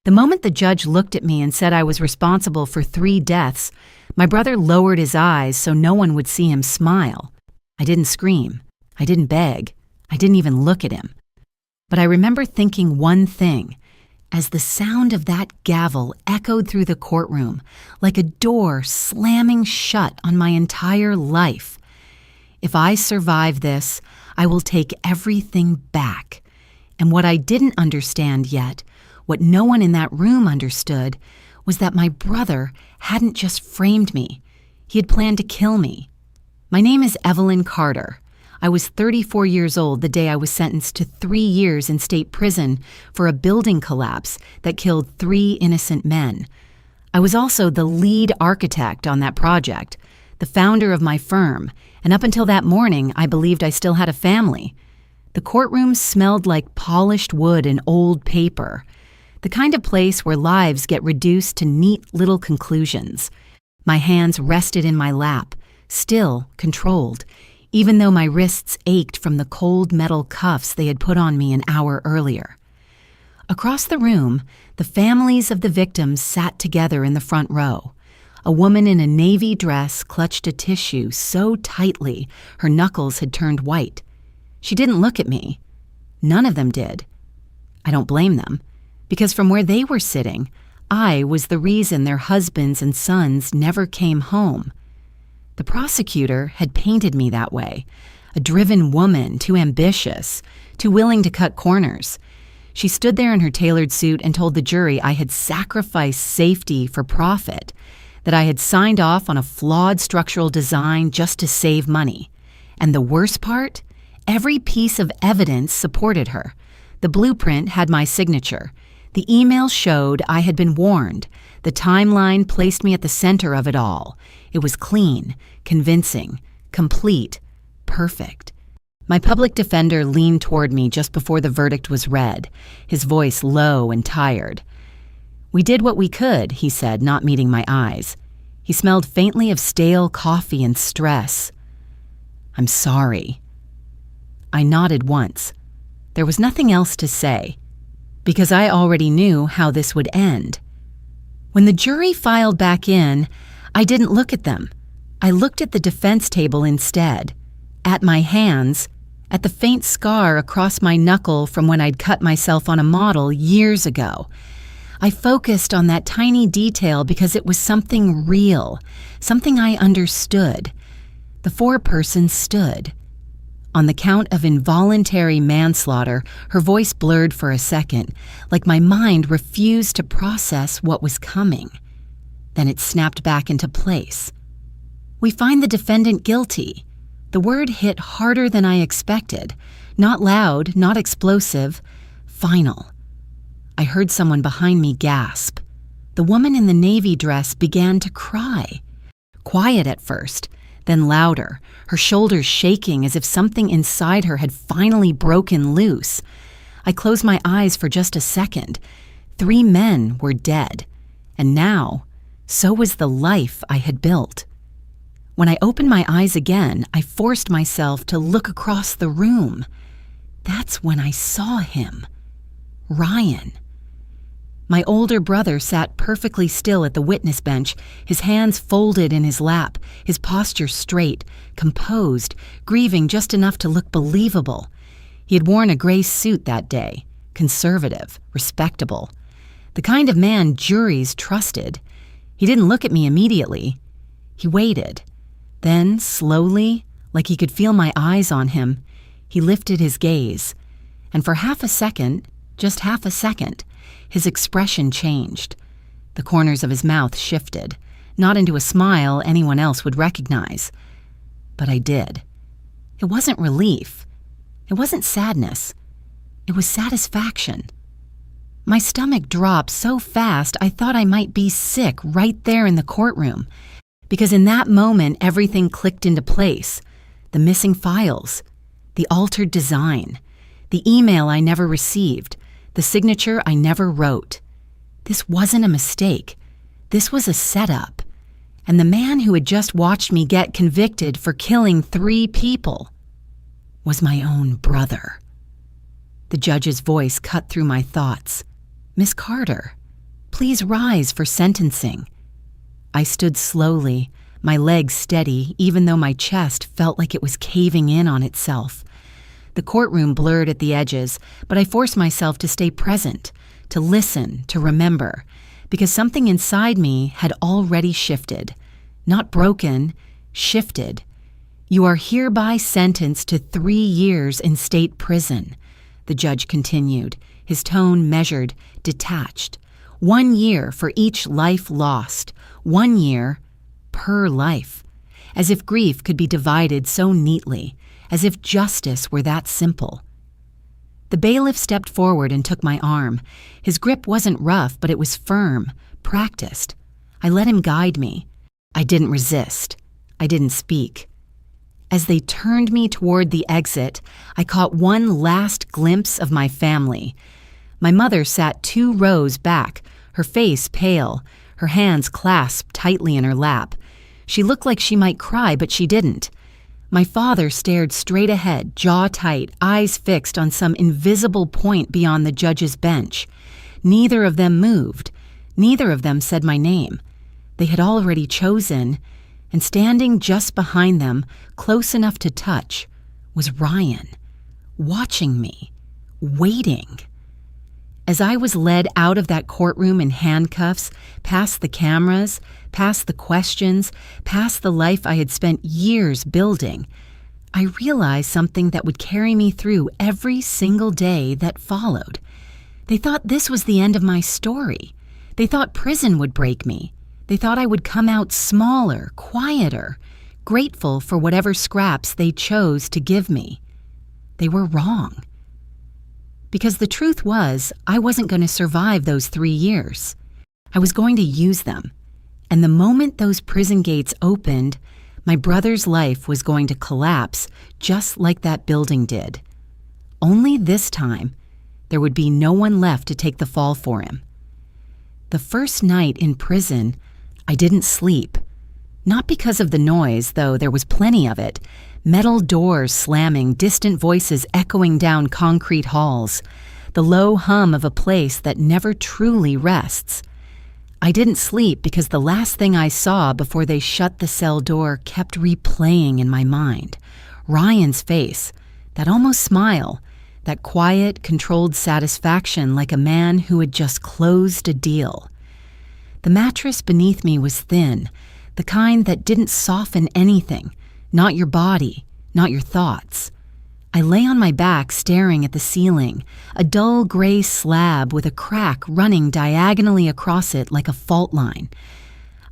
The moment the judge looked at me and said I was responsible for 3 deaths, my brother lowered his eyes so no one would see him smile. I didn't scream. I didn't beg. I didn't even look at him. But I remember thinking one thing, as the sound of that gavel echoed through the courtroom like a door slamming shut on my entire life. If I survive this, I will take everything back. And what I didn't understand yet, what no one in that room understood, was that my brother hadn't just framed me. He had planned to kill me. My name is Evelyn Carter. I was 34 years old the day I was sentenced to 3 years in state prison for a building collapse that killed 3 innocent men. I was also the lead architect on that project, the founder of my firm, and up until that morning, I believed I still had a family. The courtroom smelled like polished wood and old paper, the kind of place where lives get reduced to neat little conclusions. My hands rested in my lap, still controlled, even though my wrists ached from the cold metal cuffs they had put on me an hour earlier. Across the room, the families of the victims sat together in the front row. A woman in a navy dress clutched a tissue so tightly her knuckles had turned white. She didn't look at me. None of them did. I don't blame them, because from where they were sitting, I was the reason their husbands and sons never came home. The prosecutor had painted me that way, a driven woman, too ambitious, too willing to cut corners. She stood there in her tailored suit and told the jury I had sacrificed safety for profit, that I had signed off on a flawed structural design just to save money. And the worst part? Every piece of evidence supported her. The blueprint had my signature. The email showed I had been warned. The timeline placed me at the center of it all. It was clean, convincing, complete, perfect. My public defender leaned toward me just before the verdict was read, his voice low and tired. "We did what we could," he said, not meeting my eyes. He smelled faintly of stale coffee and stress. "I'm sorry." I nodded once. There was nothing else to say, because I already knew how this would end. When the jury filed back in, I didn't look at them. I looked at the defense table instead, at my hands, at the faint scar across my knuckle from when I'd cut myself on a model years ago. I focused on that tiny detail because it was something real, something I understood. The 4-person stood. On the count of involuntary manslaughter, her voice blurred for a second, like my mind refused to process what was coming. Then it snapped back into place. "We find the defendant guilty." The word hit harder than I expected. Not loud, not explosive. Final. I heard someone behind me gasp. The woman in the navy dress began to cry. Quiet at first, then louder, her shoulders shaking as if something inside her had finally broken loose. I closed my eyes for just a second. 3 men were dead, and now, so was the life I had built. When I opened my eyes again, I forced myself to look across the room. That's when I saw him. Ryan. My older brother sat perfectly still at the witness bench, his hands folded in his lap, his posture straight, composed, grieving just enough to look believable. He had worn a gray suit that day, conservative, respectable, the kind of man juries trusted. He didn't look at me immediately. He waited. Then, slowly, like he could feel my eyes on him, he lifted his gaze, and for half a second, just half a second, his expression changed. The corners of his mouth shifted, not into a smile anyone else would recognize. But I did. It wasn't relief. It wasn't sadness. It was satisfaction. My stomach dropped so fast I thought I might be sick right there in the courtroom, because in that moment everything clicked into place. The missing files, the altered design, the email I never received, the signature I never wrote. This wasn't a mistake. This was a setup. And the man who had just watched me get convicted for killing 3 people was my own brother. The judge's voice cut through my thoughts. "Miss Carter, Please rise for sentencing." I stood slowly, my legs steady, even though my chest felt like it was caving in on itself. The courtroom blurred at the edges, but I forced myself to stay present, to listen, to remember, because something inside me had already shifted. Not broken, shifted. "You are hereby sentenced to 3 years in state prison," the judge continued, his tone measured, detached. 1 year for each life lost, 1 year per life. As if grief could be divided so neatly, as if justice were that simple. The bailiff stepped forward and took my arm. His grip wasn't rough, but it was firm, practiced. I let him guide me. I didn't resist. I didn't speak. As they turned me toward the exit, I caught one last glimpse of my family. My mother sat 2 rows back, her face pale, her hands clasped tightly in her lap. She looked like she might cry, but she didn't. My father stared straight ahead, jaw tight, eyes fixed on some invisible point beyond the judge's bench. Neither of them moved. Neither of them said my name. They had already chosen, and standing just behind them, close enough to touch, was Ryan, watching me, waiting. As I was led out of that courtroom in handcuffs, past the cameras, past the questions, past the life I had spent years building, I realized something that would carry me through every single day that followed. They thought this was the end of my story. They thought prison would break me. They thought I would come out smaller, quieter, grateful for whatever scraps they chose to give me. They were wrong. Because the truth was, I wasn't going to survive those 3 years. I was going to use them. And the moment those prison gates opened, my brother's life was going to collapse just like that building did. Only this time, there would be no one left to take the fall for him. The first night in prison, I didn't sleep. Not because of the noise, though there was plenty of it. Metal doors slamming, distant voices echoing down concrete halls. The low hum of a place that never truly rests. I didn't sleep because the last thing I saw before they shut the cell door kept replaying in my mind. Ryan's face, that almost smile, that quiet, controlled satisfaction like a man who had just closed a deal. The mattress beneath me was thin, the kind that didn't soften anything, not your body, not your thoughts. I lay on my back staring at the ceiling, a dull gray slab with a crack running diagonally across it like a fault line.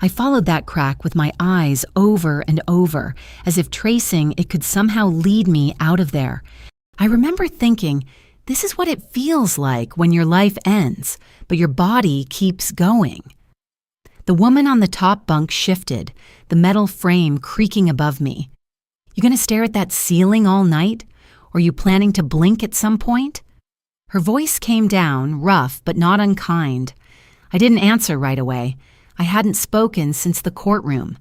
I followed that crack with my eyes over and over, as if tracing it could somehow lead me out of there. I remember thinking, this is what it feels like when your life ends, but your body keeps going. The woman on the top bunk shifted, the metal frame creaking above me. "You gonna stare at that ceiling all night? Or you planning to blink at some point?" Her voice came down, rough but not unkind. I didn't answer right away. I hadn't spoken since the courtroom.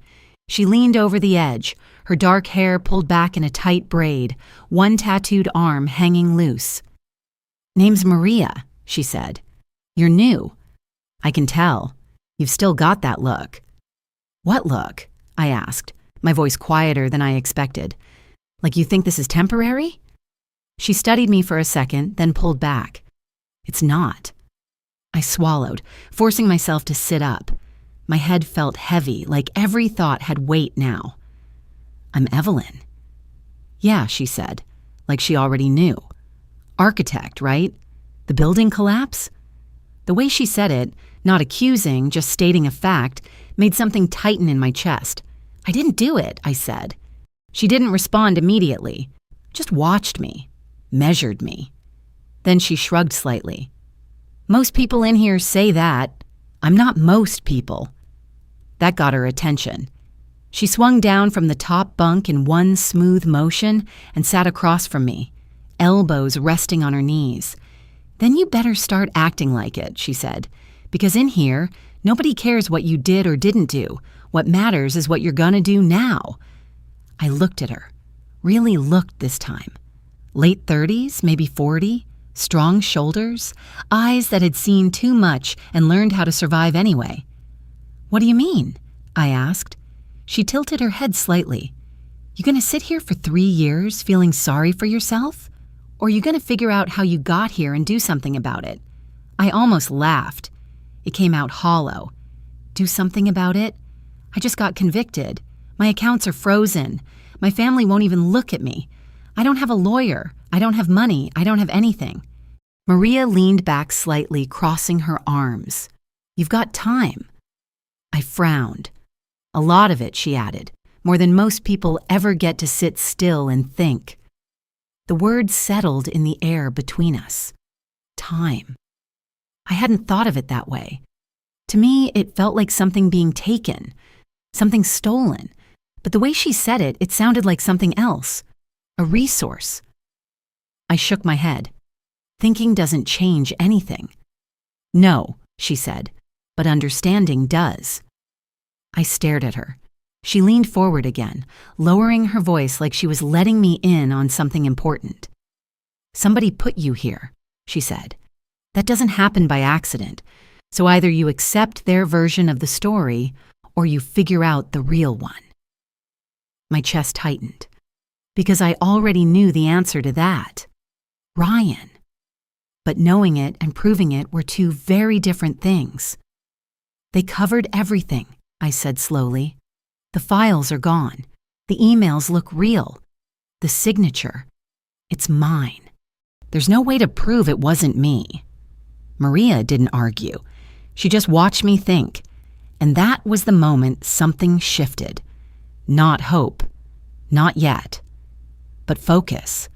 She leaned over the edge, her dark hair pulled back in a tight braid, one tattooed arm hanging loose. "Name's Maria," she said. "You're new. I can tell. You've still got that look." "What look?" I asked, my voice quieter than I expected. "Like you think this is temporary?" She studied me for a second, then pulled back. "It's not." I swallowed, forcing myself to sit up. My head felt heavy, like every thought had weight now. "I'm Evelyn." "Yeah," she said, like she already knew. "Architect, right? The building collapse?" The way she said it, not accusing, just stating a fact, made something tighten in my chest. "I didn't do it," I said. She didn't respond immediately, just watched me, measured me. Then she shrugged slightly. "Most people in here say that. I'm not most people." That got her attention. She swung down from the top bunk in one smooth motion and sat across from me, elbows resting on her knees. "Then you better start acting like it," she said, "because in here, nobody cares what you did or didn't do. What matters is what you're gonna do now." I looked at her, really looked this time. Late 30s, maybe 40, strong shoulders, eyes that had seen too much and learned how to survive anyway. "What do you mean?" I asked. She tilted her head slightly. "You gonna sit here for 3 years feeling sorry for yourself? Or you gonna figure out how you got here and do something about it?" I almost laughed. It came out hollow. Do something about it? I just got convicted. My accounts are frozen. My family won't even look at me. I don't have a lawyer. I don't have money. I don't have anything. Maria leaned back slightly, crossing her arms. "You've got time." I frowned. "A lot of it," she added, "more than most people ever get to sit still and think." The word settled in the air between us. Time. I hadn't thought of it that way. To me, it felt like something being taken, something stolen. But the way she said it, it sounded like something else. A resource. I shook my head. Thinking doesn't change anything. "No," she said, "but understanding does." I stared at her. She leaned forward again, lowering her voice like she was letting me in on something important. "Somebody put you here," she said. "That doesn't happen by accident, so either you accept their version of the story or you figure out the real one." My chest tightened, because I already knew the answer to that. Ryan. But knowing it and proving it were two very different things. "They covered everything," I said slowly. "The files are gone. The emails look real. The signature. It's mine. There's no way to prove it wasn't me." Maria didn't argue. She just watched me think. And that was the moment something shifted. Not hope. Not yet. But focus.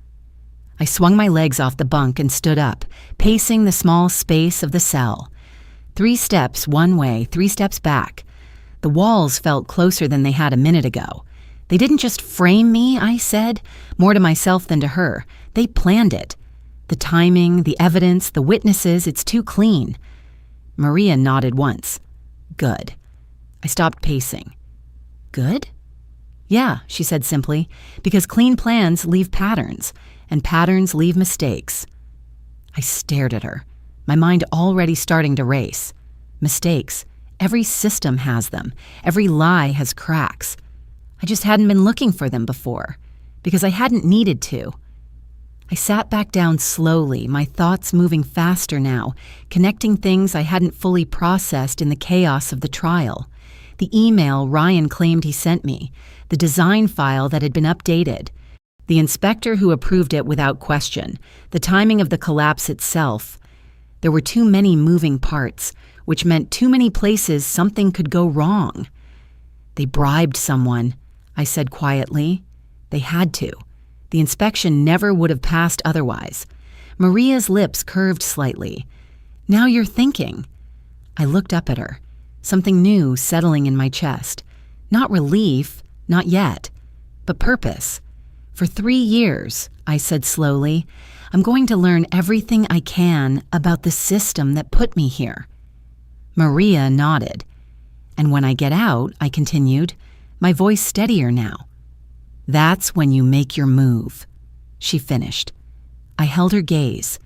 I swung my legs off the bunk and stood up, pacing the small space of the cell. 3 steps one way, 3 steps back. The walls felt closer than they had a minute ago. They didn't just frame me, I said, more to myself than to her. They planned it. The timing, the evidence, the witnesses, it's too clean. Maria nodded once. "Good." I stopped pacing. "Good?" "Yeah," she said simply, "because clean plans leave patterns, and patterns leave mistakes." I stared at her, my mind already starting to race. Mistakes. Every system has them. Every lie has cracks. I just hadn't been looking for them before, because I hadn't needed to. I sat back down slowly, my thoughts moving faster now, connecting things I hadn't fully processed in the chaos of the trial. The email Ryan claimed he sent me, the design file that had been updated, the inspector who approved it without question, the timing of the collapse itself. There were too many moving parts, which meant too many places something could go wrong. "They bribed someone," I said quietly. "They had to. The inspection never would have passed otherwise." Maria's lips curved slightly. "Now you're thinking." I looked up at her, something new settling in my chest. Not relief, not yet, but purpose. "For 3 years," I said slowly, "I'm going to learn everything I can about the system that put me here." Maria nodded. "And when I get out," I continued, my voice steadier now, "that's when you make your move." She finished. I held her gaze,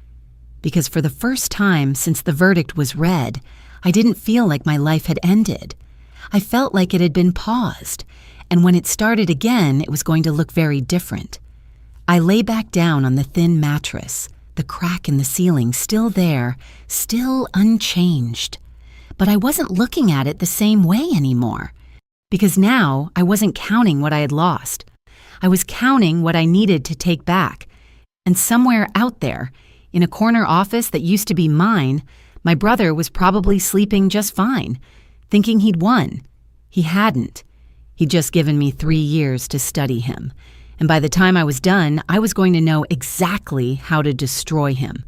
because for the first time since the verdict was read, I didn't feel like my life had ended. I felt like it had been paused, and when it started again, it was going to look very different. I lay back down on the thin mattress, the crack in the ceiling still there, still unchanged. But I wasn't looking at it the same way anymore, because now I wasn't counting what I had lost. I was counting what I needed to take back. And somewhere out there, in a corner office that used to be mine, my brother was probably sleeping just fine, thinking he'd won. He hadn't. He'd just given me 3 years to study him. And by the time I was done, I was going to know exactly how to destroy him.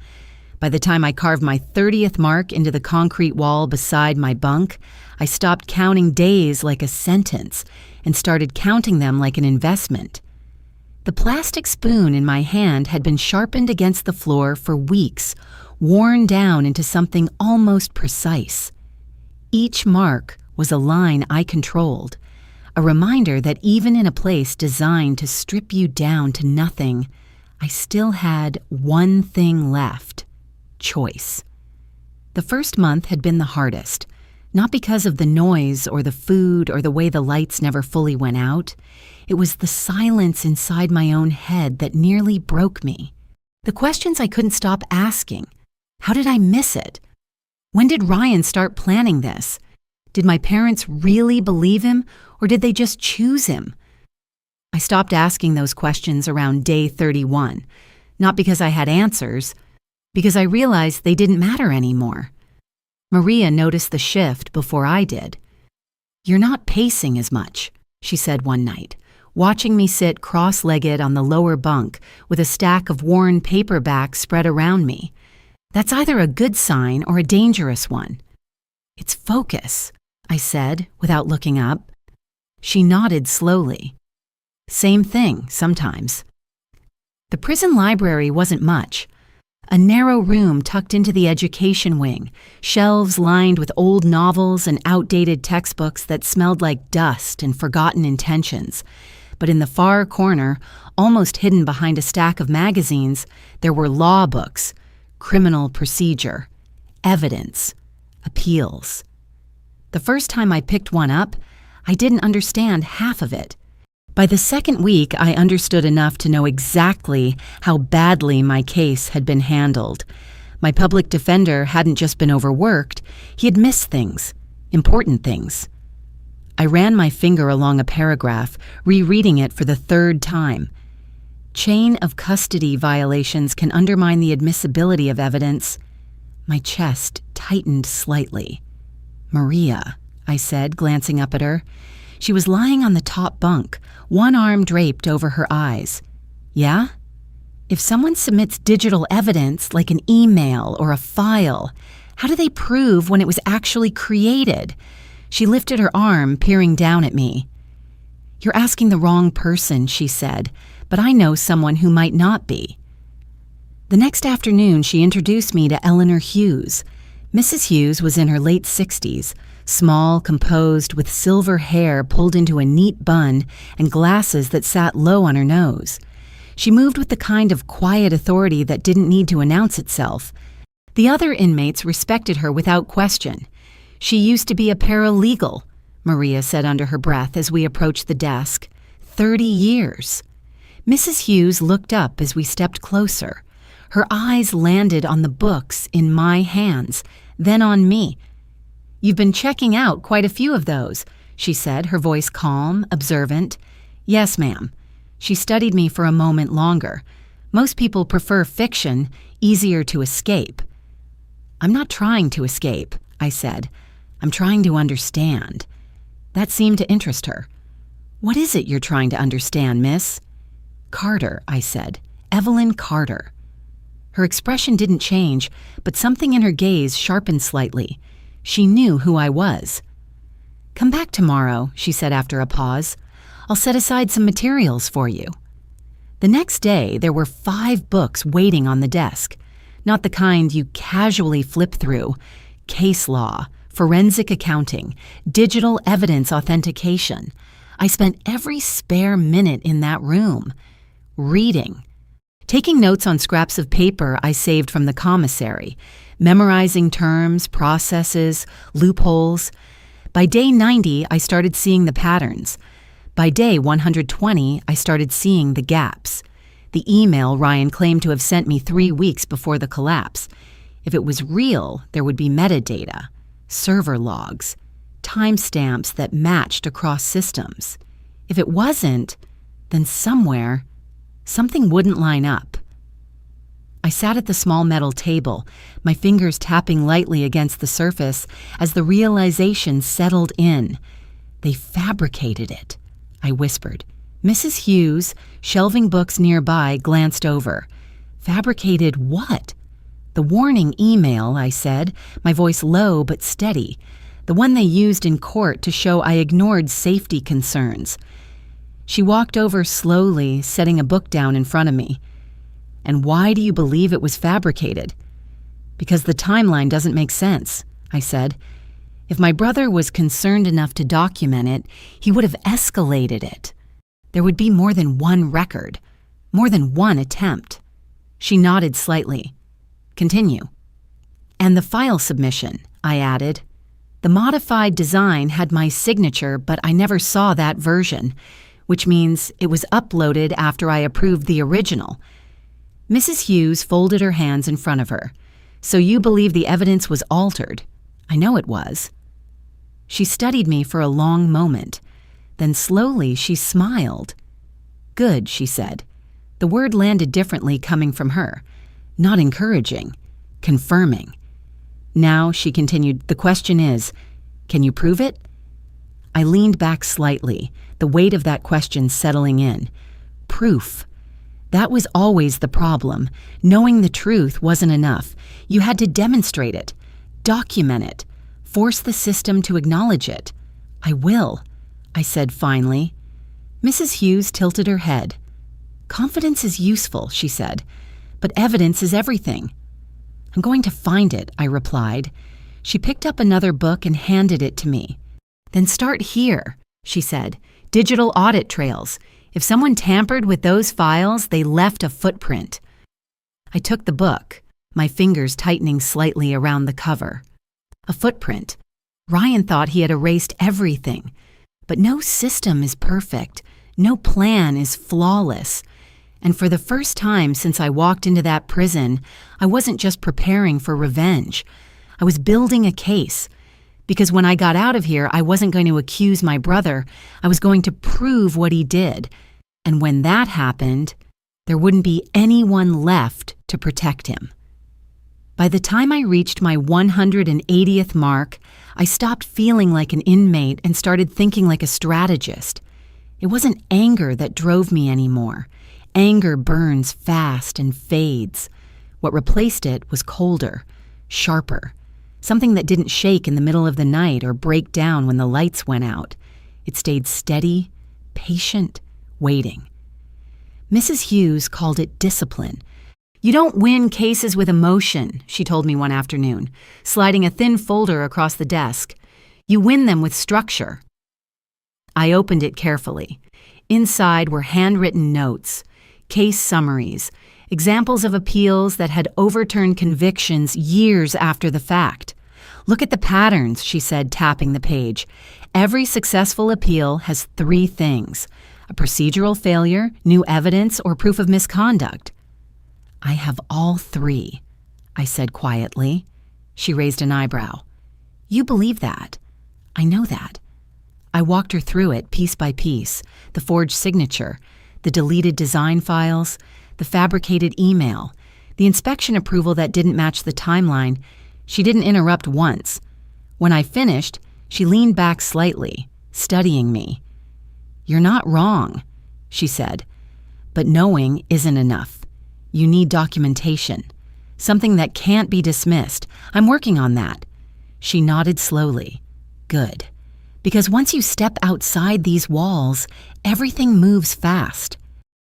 By the time I carved my 30th mark into the concrete wall beside my bunk, I stopped counting days like a sentence and started counting them like an investment. The plastic spoon in my hand had been sharpened against the floor for weeks, worn down into something almost precise. Each mark was a line I controlled, a reminder that even in a place designed to strip you down to nothing, I still had one thing left: choice. The first month had been the hardest, not because of the noise or the food or the way the lights never fully went out. It was the silence inside my own head that nearly broke me. The questions I couldn't stop asking. How did I miss it? When did Ryan start planning this? Did my parents really believe him, or did they just choose him? I stopped asking those questions around day 31, not because I had answers, because I realized they didn't matter anymore. Maria noticed the shift before I did. "You're not pacing as much," she said one night, watching me sit cross-legged on the lower bunk with a stack of worn paperbacks spread around me. "That's either a good sign or a dangerous one." "It's focus," I said without looking up. She nodded slowly. "Same thing, sometimes." The prison library wasn't much. A narrow room tucked into the education wing, shelves lined with old novels and outdated textbooks that smelled like dust and forgotten intentions. But in the far corner, almost hidden behind a stack of magazines, there were law books, criminal procedure, evidence, appeals. The first time I picked one up, I didn't understand half of it. By the second week, I understood enough to know exactly how badly my case had been handled. My public defender hadn't just been overworked, he had missed things, important things. I ran my finger along a paragraph, rereading it for the third time. Chain of custody violations can undermine the admissibility of evidence. My chest tightened slightly. "Maria," I said, glancing up at her. She was lying on the top bunk, one arm draped over her eyes. "Yeah? If someone submits digital evidence, like an email or a file, how do they prove when it was actually created?" She lifted her arm, peering down at me. "You're asking the wrong person," she said, "but I know someone who might not be." The next afternoon, she introduced me to Eleanor Hughes. Mrs. Hughes was in her late 60s, small, composed, with silver hair pulled into a neat bun and glasses that sat low on her nose. She moved with the kind of quiet authority that didn't need to announce itself. The other inmates respected her without question. "She used to be a paralegal," Maria said under her breath as we approached the desk. 30 years. Mrs. Hughes looked up as we stepped closer. Her eyes landed on the books in my hands, then on me. "You've been checking out quite a few of those," she said, her voice calm, observant. "Yes, ma'am." She studied me for a moment longer. "Most people prefer fiction, easier to escape." "I'm not trying to escape," I said. "I'm trying to understand." That seemed to interest her. "What is it you're trying to understand, miss?" "Carter," I said. "Evelyn Carter." Her expression didn't change, but something in her gaze sharpened slightly. She knew who I was. "Come back tomorrow," she said after a pause. "I'll set aside some materials for you." The next day, there were 5 books waiting on the desk. Not the kind you casually flip through. Case law, forensic accounting, digital evidence authentication. I spent every spare minute in that room, reading. Taking notes on scraps of paper I saved from the commissary, memorizing terms, processes, loopholes. By day 90, I started seeing the patterns. By day 120, I started seeing the gaps. The email Ryan claimed to have sent me 3 weeks before the collapse. If it was real, there would be metadata, server logs, timestamps that matched across systems. If it wasn't, then somewhere, something wouldn't line up. I sat at the small metal table, my fingers tapping lightly against the surface as the realization settled in. "They fabricated it," I whispered. Mrs. Hughes, shelving books nearby, glanced over. "Fabricated what?" "The warning email," I said, my voice low but steady. "The one they used in court to show I ignored safety concerns." She walked over slowly, setting a book down in front of me. "And why do you believe it was fabricated?" "Because the timeline doesn't make sense," I said. "If my brother was concerned enough to document it, he would have escalated it. There would be more than one record, More than one attempt. She nodded slightly. Continue. And the file submission, I added. The modified design had my signature, but I never saw that version, which means it was uploaded after I approved the original. Mrs. Hughes folded her hands in front of her. So you believe the evidence was altered? I know it was. She studied me for a long moment. Then slowly she smiled. Good, she said. The word landed differently coming from her. Not encouraging, confirming. Now, she continued, the question is, can you prove it? I leaned back slightly, the weight of that question settling in. Proof. That was always the problem. Knowing the truth wasn't enough. You had to demonstrate it, document it, force the system to acknowledge it. I will, I said finally. Mrs. Hughes tilted her head. Confidence is useful, she said, but evidence is everything. I'm going to find it, I replied. She picked up another book and handed it to me. Then start here, she said. Digital audit trails. If someone tampered with those files, they left a footprint. I took the book, my fingers tightening slightly around the cover. A footprint. Ryan thought he had erased everything. But no system is perfect. No plan is flawless. And for the first time since I walked into that prison, I wasn't just preparing for revenge. I was building a case. Because when I got out of here, I wasn't going to accuse my brother. I was going to prove what he did. And when that happened, there wouldn't be anyone left to protect him. By the time I reached my 180th mark, I stopped feeling like an inmate and started thinking like a strategist. It wasn't anger that drove me anymore. Anger burns fast and fades. What replaced it was colder, sharper, something that didn't shake in the middle of the night or break down when the lights went out. It stayed steady, patient, waiting. Mrs. Hughes called it discipline. You don't win cases with emotion, she told me one afternoon, sliding a thin folder across the desk. You win them with structure. I opened it carefully. Inside were handwritten notes, case summaries, examples of appeals that had overturned convictions years after the fact. Look at the patterns, she said, tapping the page. Every successful appeal has 3 things: a procedural failure, new evidence, or proof of misconduct. I have all 3, I said quietly. She raised an eyebrow. You believe that? I know that. I walked her through it piece by piece, the forged signature, the deleted design files, the fabricated email, the inspection approval that didn't match the timeline. She didn't interrupt once. When I finished, she leaned back slightly, studying me. You're not wrong, she said, but knowing isn't enough. You need documentation, something that can't be dismissed. I'm working on that. She nodded slowly. Good. Because once you step outside these walls, everything moves fast.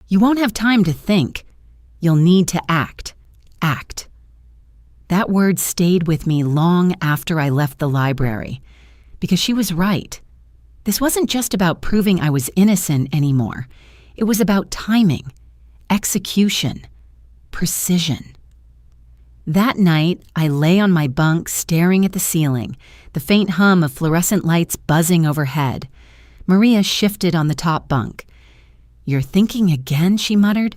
You won't have time to think. You'll need to act. Act. That word stayed with me long after I left the library, because she was right. This wasn't just about proving I was innocent anymore. It was about timing, execution, precision. That night, I lay on my bunk staring at the ceiling, the faint hum of fluorescent lights buzzing overhead. Maria shifted on the top bunk. You're thinking again, she muttered.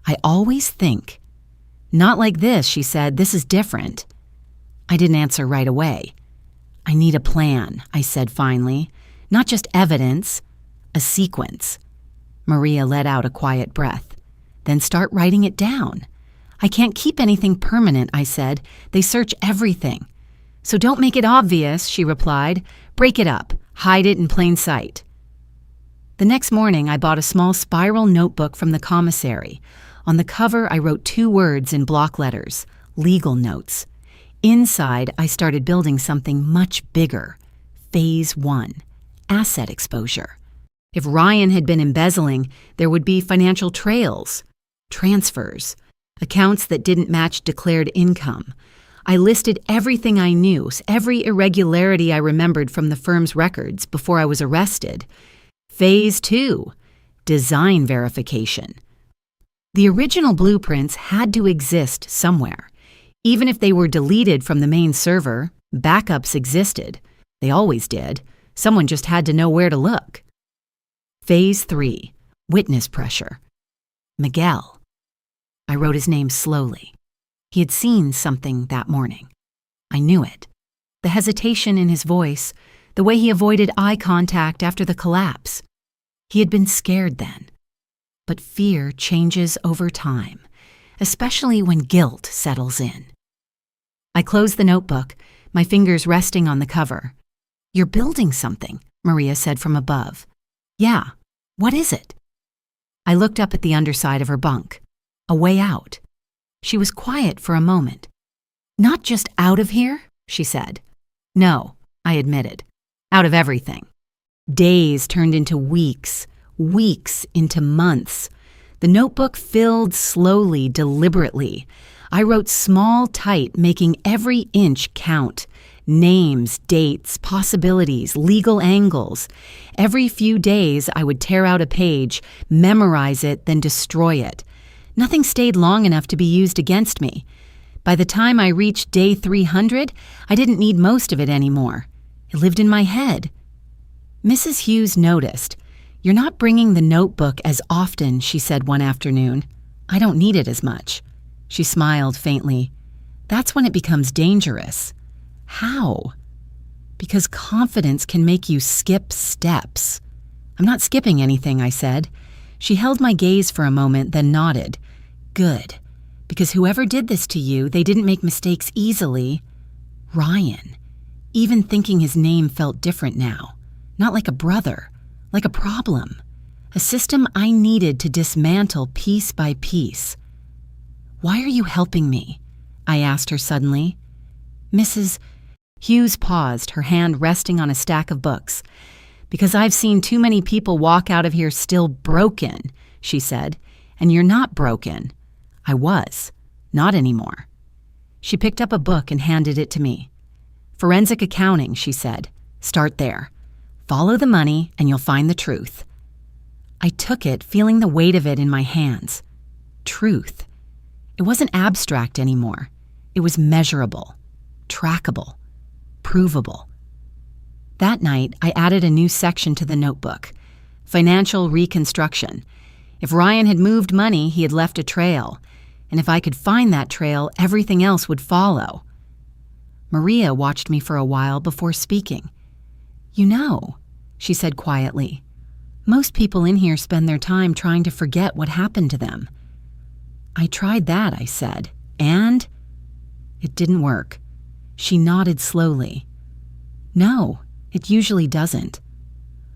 I always think. Not like this, she said. This is different. I didn't answer right away. I need a plan, I said finally. Not just evidence, a sequence. Maria let out a quiet breath. Then start writing it down. I can't keep anything permanent, I said. They search everything. So don't make it obvious, she replied. Break it up. Hide it in plain sight. The next morning, I bought a small spiral notebook from the commissary. On the cover, I wrote 2 words in block letters, legal notes. Inside, I started building something much bigger. Phase 1, asset exposure. If Ryan had been embezzling, there would be financial trails, transfers, accounts that didn't match declared income. I listed everything I knew, every irregularity I remembered from the firm's records before I was arrested. Phase 2, design verification. The original blueprints had to exist somewhere. Even if they were deleted from the main server, backups existed. They always did. Someone just had to know where to look. Phase 3. Witness pressure. Miguel. I wrote his name slowly. He had seen something that morning. I knew it. The hesitation in his voice, the way he avoided eye contact after the collapse. He had been scared then. But fear changes over time, especially when guilt settles in. I closed the notebook, my fingers resting on the cover. "You're building something," Maria said from above. "Yeah, what is it?" I looked up at the underside of her bunk. A way out. She was quiet for a moment. "Not just out of here," she said. "No," I admitted. "Out of everything." Days turned into weeks, weeks into months. The notebook filled slowly, deliberately. I wrote small, tight, making every inch count. Names, dates, possibilities, legal angles. Every few days, I would tear out a page, memorize it, then destroy it. Nothing stayed long enough to be used against me. By the time I reached day 300, I didn't need most of it anymore. It lived in my head. Mrs. Hughes noticed. "You're not bringing the notebook as often," she said one afternoon. "I don't need it as much." She smiled faintly. "That's when it becomes dangerous." "How?" "Because confidence can make you skip steps." "I'm not skipping anything," I said. She held my gaze for a moment, then nodded. "Good. Because whoever did this to you, they didn't make mistakes easily." Ryan. Even thinking his name felt different now. Not like a brother, like a problem. A system I needed to dismantle piece by piece. "Why are you helping me?" I asked her suddenly. "Mrs. Hughes paused, her hand resting on a stack of books. "Because I've seen too many people walk out of here still broken," she said. "And you're not broken." I was. Not anymore. She picked up a book and handed it to me. "Forensic accounting," she said. "Start there. Follow the money and you'll find the truth." I took it, feeling the weight of it in my hands. Truth. It wasn't abstract anymore. It was measurable, trackable, provable. That night, I added a new section to the notebook. Financial reconstruction. If Ryan had moved money, he had left a trail. And if I could find that trail, everything else would follow. Maria watched me for a while before speaking. "You know," she said quietly, "most people in here spend their time trying to forget what happened to them." "I tried that," I said, "and?" "It didn't work." She nodded slowly. "No, it usually doesn't."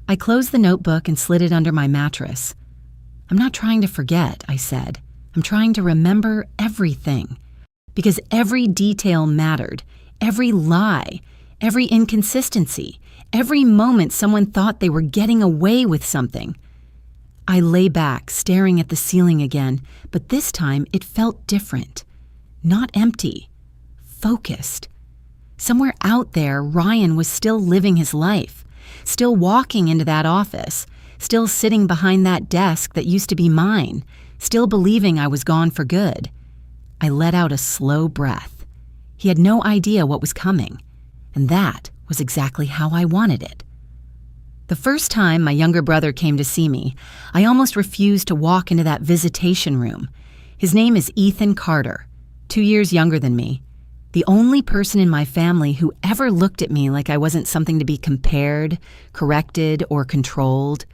I closed the notebook and slid it under my mattress. "I'm not trying to forget," I said. "I'm trying to remember everything. Because every detail mattered, every lie, every inconsistency, every moment someone thought they were getting away with something." I lay back, staring at the ceiling again, but this time it felt different. Not empty. Focused. Somewhere out there, Ryan was still living his life, still walking into that office, still sitting behind that desk that used to be mine, still believing I was gone for good. I let out a slow breath. He had no idea what was coming, and that was exactly how I wanted it. The first time my younger brother came to see me, I almost refused to walk into that visitation room. His name is Ethan Carter, 2 years younger than me. The only person in my family who ever looked at me like I wasn't something to be compared, corrected, or controlled.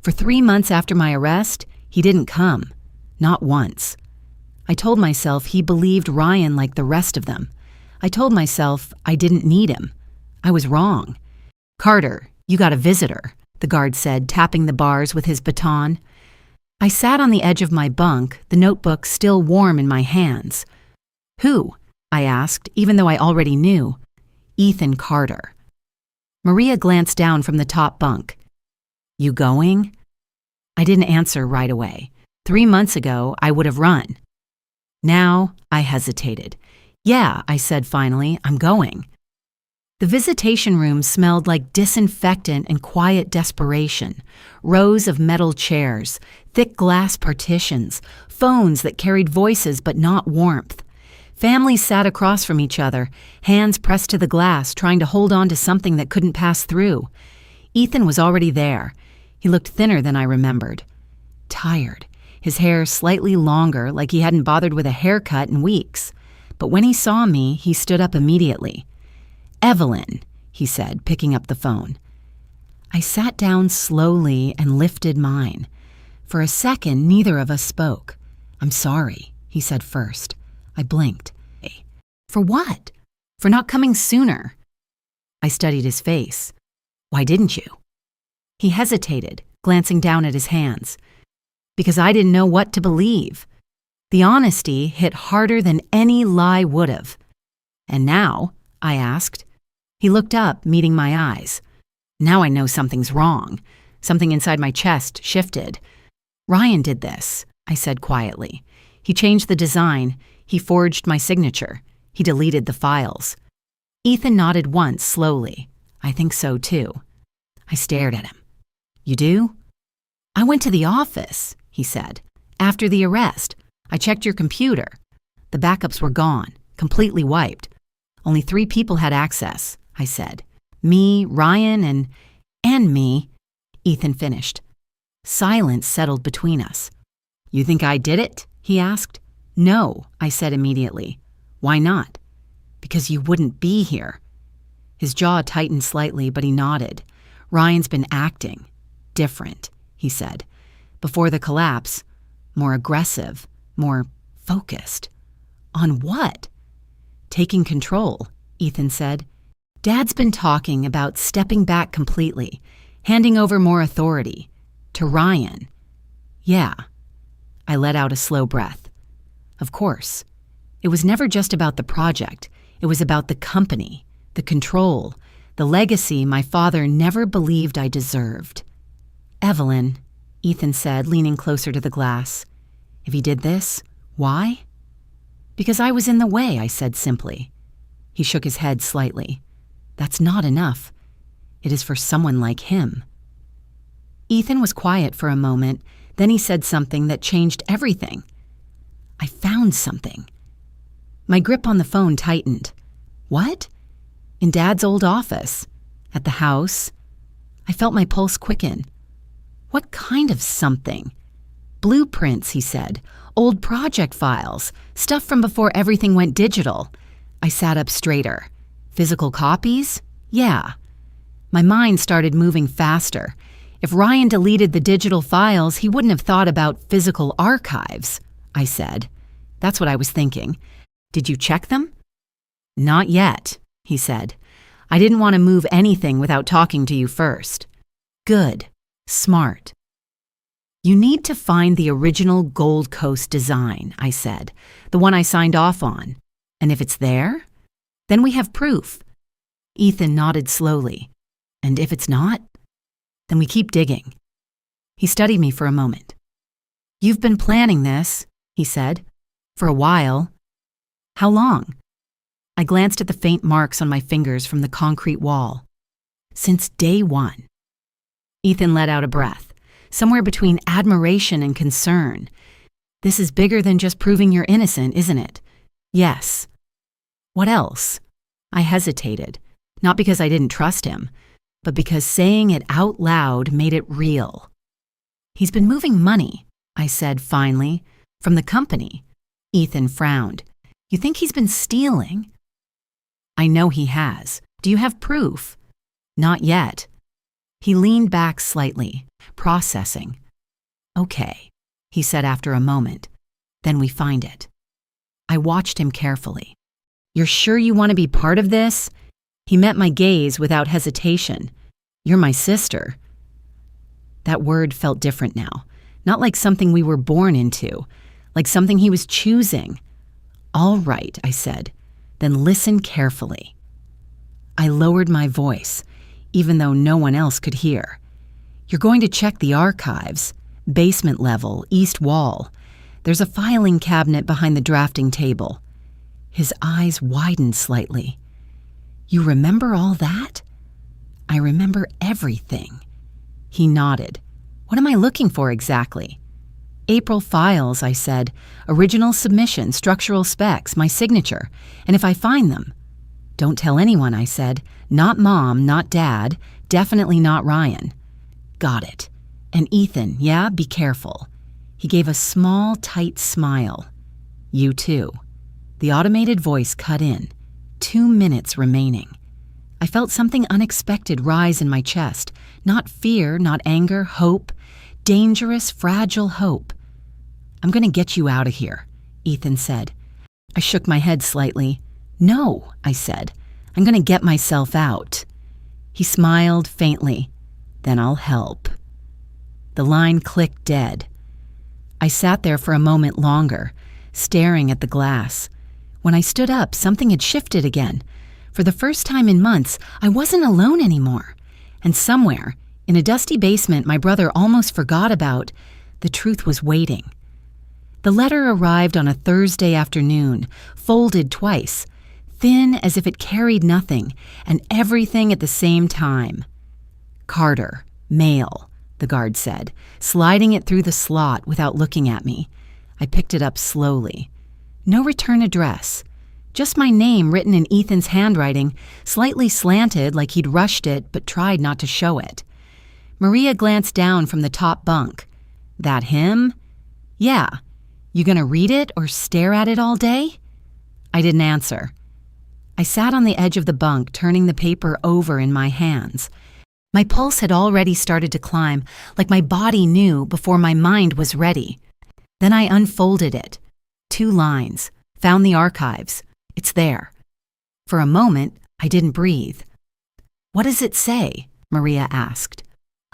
For 3 months after my arrest, he didn't come. Not once. I told myself he believed Ryan like the rest of them. I told myself I didn't need him. I was wrong. "Carter, you got a visitor," the guard said, tapping the bars with his baton. I sat on the edge of my bunk, the notebook still warm in my hands. "Who?" I asked, even though I already knew. "Ethan Carter." Maria glanced down from the top bunk. "You going?" I didn't answer right away. 3 months ago, I would have run. Now, I hesitated. "Yeah," I said finally, "I'm going." The visitation room smelled like disinfectant and quiet desperation. Rows of metal chairs, thick glass partitions, phones that carried voices but not warmth. Families sat across from each other, hands pressed to the glass, trying to hold on to something that couldn't pass through. Ethan was already there. He looked thinner than I remembered. Tired, his hair slightly longer, like he hadn't bothered with a haircut in weeks. But when he saw me, he stood up immediately. "Evelyn," he said, picking up the phone. I sat down slowly and lifted mine. For a second, neither of us spoke. "I'm sorry," he said first. I blinked. "For what?" "For not coming sooner." I studied his face. "Why didn't you?" He hesitated, glancing down at his hands. "Because I didn't know what to believe." The honesty hit harder than any lie would have. "And now?" I asked. He looked up, meeting my eyes. Now I know something's wrong. Something inside my chest shifted. "Ryan did this," I said quietly. "He changed the design. He forged my signature. He deleted the files." Ethan nodded once, slowly. "I think so, too." I stared at him. "You do?" "I went to the office," he said. "After the arrest. I checked your computer. The backups were gone, completely wiped. Only 3 people had access," I said. "Me, Ryan, and me," Ethan finished. Silence settled between us. "You think I did it?" he asked. "No," I said immediately. "Why not?" "Because you wouldn't be here." His jaw tightened slightly, but he nodded. "Ryan's been acting. Different," he said. "Before the collapse, more aggressive, more focused." "On what?" "Taking control," Ethan said. "Dad's been talking about stepping back completely, handing over more authority. To Ryan." "Yeah." I let out a slow breath. Of course. It was never just about the project. It was about the company, the control, the legacy my father never believed I deserved. "Evelyn," Ethan said, leaning closer to the glass. "If he did this, why?" "Because I was in the way," I said simply. He shook his head slightly. "That's not enough. It is for someone like him." Ethan was quiet for a moment, then he said something that changed everything. "I found something." My grip on the phone tightened. "What?" "In Dad's old office. At the house." I felt my pulse quicken. "What kind of something?" "Blueprints," he said. "Old project files. Stuff from before everything went digital." I sat up straighter. "Physical copies?" "Yeah." My mind started moving faster. If Ryan deleted the digital files, he wouldn't have thought about physical archives, I said. "That's what I was thinking. Did you check them?" "Not yet," he said. "I didn't want to move anything without talking to you first." "Good. Smart." "You need to find the original Gold Coast design," I said, "the one I signed off on. And if it's there, then we have proof." Ethan nodded slowly. "And if it's not, then we keep digging." He studied me for a moment. "You've been planning this," he said, "for a while. How long?" I glanced at the faint marks on my fingers from the concrete wall. "Since day one." Ethan let out a breath, somewhere between admiration and concern. "This is bigger than just proving you're innocent, isn't it?" "Yes." "What else?" I hesitated, not because I didn't trust him, but because saying it out loud made it real. "He's been moving money," I said finally, "from the company." Ethan frowned. "You think he's been stealing?" "I know he has. Do you have proof?" "Not yet." He leaned back slightly, processing. "Okay," he said after a moment. "Then we find it." I watched him carefully. "You're sure you want to be part of this?" He met my gaze without hesitation. "You're my sister." That word felt different now, not like something we were born into, like something he was choosing. "All right," I said, "then listen carefully." I lowered my voice, even though no one else could hear. "You're going to check the archives, basement level, east wall. There's a filing cabinet behind the drafting table." His eyes widened slightly. You remember all that? I remember everything. He nodded. What am I looking for exactly? April files, I said. Original submission, structural specs, my signature. And if I find them. Don't tell anyone, I said. Not Mom, not Dad, definitely not Ryan. Got it. And Ethan, yeah, be careful. He gave a small, tight smile. You too. The automated voice cut in. 2 minutes remaining. I felt something unexpected rise in my chest. Not fear, not anger, hope. Dangerous, fragile hope. I'm going to get you out of here, Ethan said. I shook my head slightly. No, I said. I'm going to get myself out. He smiled faintly. Then I'll help. The line clicked dead. I sat there for a moment longer, staring at the glass. When I stood up, something had shifted again. For the first time in months, I wasn't alone anymore. And somewhere, in a dusty basement my brother almost forgot about, the truth was waiting. The letter arrived on a Thursday afternoon, folded twice, thin as if it carried nothing, and everything at the same time. Carter, mail, the guard said, sliding it through the slot without looking at me. I picked it up slowly. No return address. Just my name written in Ethan's handwriting, slightly slanted like he'd rushed it but tried not to show it. Maria glanced down from the top bunk. That him? Yeah. You gonna read it or stare at it all day? I didn't answer. I sat on the edge of the bunk, turning the paper over in my hands. My pulse had already started to climb, like my body knew before my mind was ready. Then I unfolded it. 2 lines. Found the archives. It's there. For a moment, I didn't breathe. What does it say? Maria asked.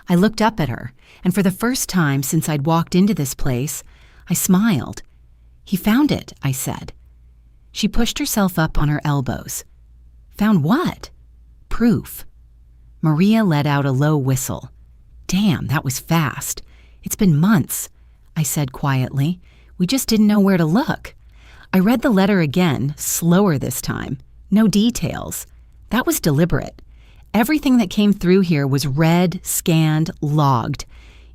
I looked up at her, and for the first time since I'd walked into this place, I smiled. He found it, I said. She pushed herself up on her elbows. Found what? Proof. Maria let out a low whistle. Damn, that was fast. It's been months, I said quietly. We just didn't know where to look. I read the letter again, slower this time. No details. That was deliberate. Everything that came through here was read, scanned, logged.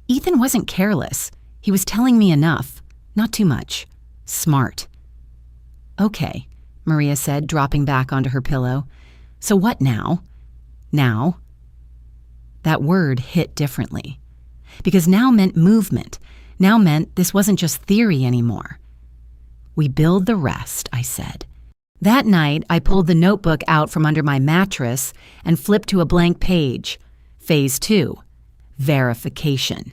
Ethan wasn't careless. He was telling me enough. Not too much. Smart. Okay, Maria said, dropping back onto her pillow. So what now? Now? That word hit differently. Because now meant movement. Now meant this wasn't just theory anymore. We build the rest, I said. That night, I pulled the notebook out from under my mattress and flipped to a blank page. Phase 2. Verification.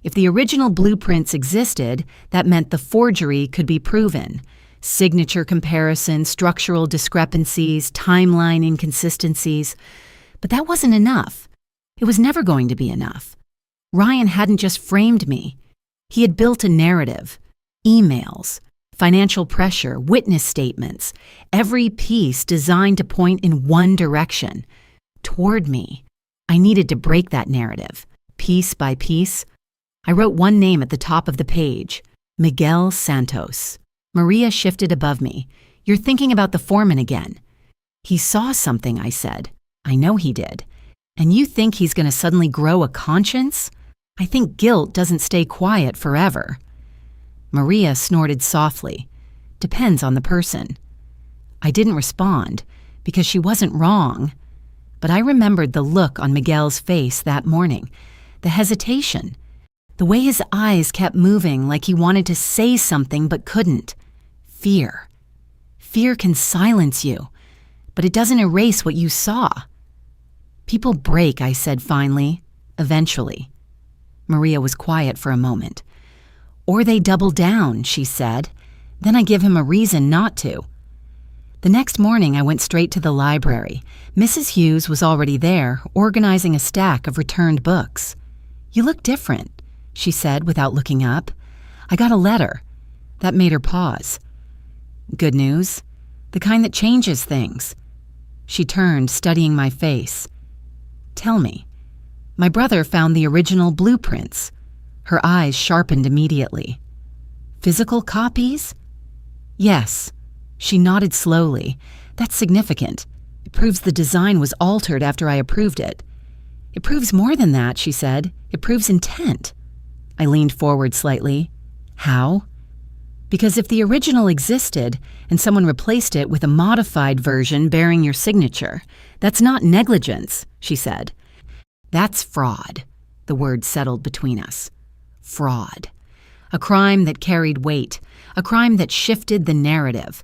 If the original blueprints existed, that meant the forgery could be proven. Signature comparison, structural discrepancies, timeline inconsistencies. But that wasn't enough. It was never going to be enough. Ryan hadn't just framed me. He had built a narrative. Emails, financial pressure, witness statements, every piece designed to point in one direction, toward me. I needed to break that narrative, piece by piece. I wrote one name at the top of the page, Miguel Santos. Maria shifted above me. You're thinking about the foreman again. He saw something, I said. I know he did. And you think he's going to suddenly grow a conscience? I think guilt doesn't stay quiet forever. Maria snorted softly. Depends on the person. I didn't respond, because she wasn't wrong. But I remembered the look on Miguel's face that morning, the hesitation, the way his eyes kept moving like he wanted to say something but couldn't. Fear. Fear can silence you, but it doesn't erase what you saw. People break, I said finally, eventually. Maria was quiet for a moment. Or they double down, she said. Then I give him a reason not to. The next morning I went straight to the library. Mrs. Hughes was already there, organizing a stack of returned books. You look different, she said without looking up. I got a letter. That made her pause. Good news? The kind that changes things. She turned, studying my face. Tell me. My brother found the original blueprints. Her eyes sharpened immediately. Physical copies? Yes. She nodded slowly. That's significant. It proves the design was altered after I approved it. It proves more than that, she said. It proves intent. I leaned forward slightly. How? Because if the original existed and someone replaced it with a modified version bearing your signature, that's not negligence, she said. That's fraud. The word settled between us. Fraud. A crime that carried weight, a crime that shifted the narrative.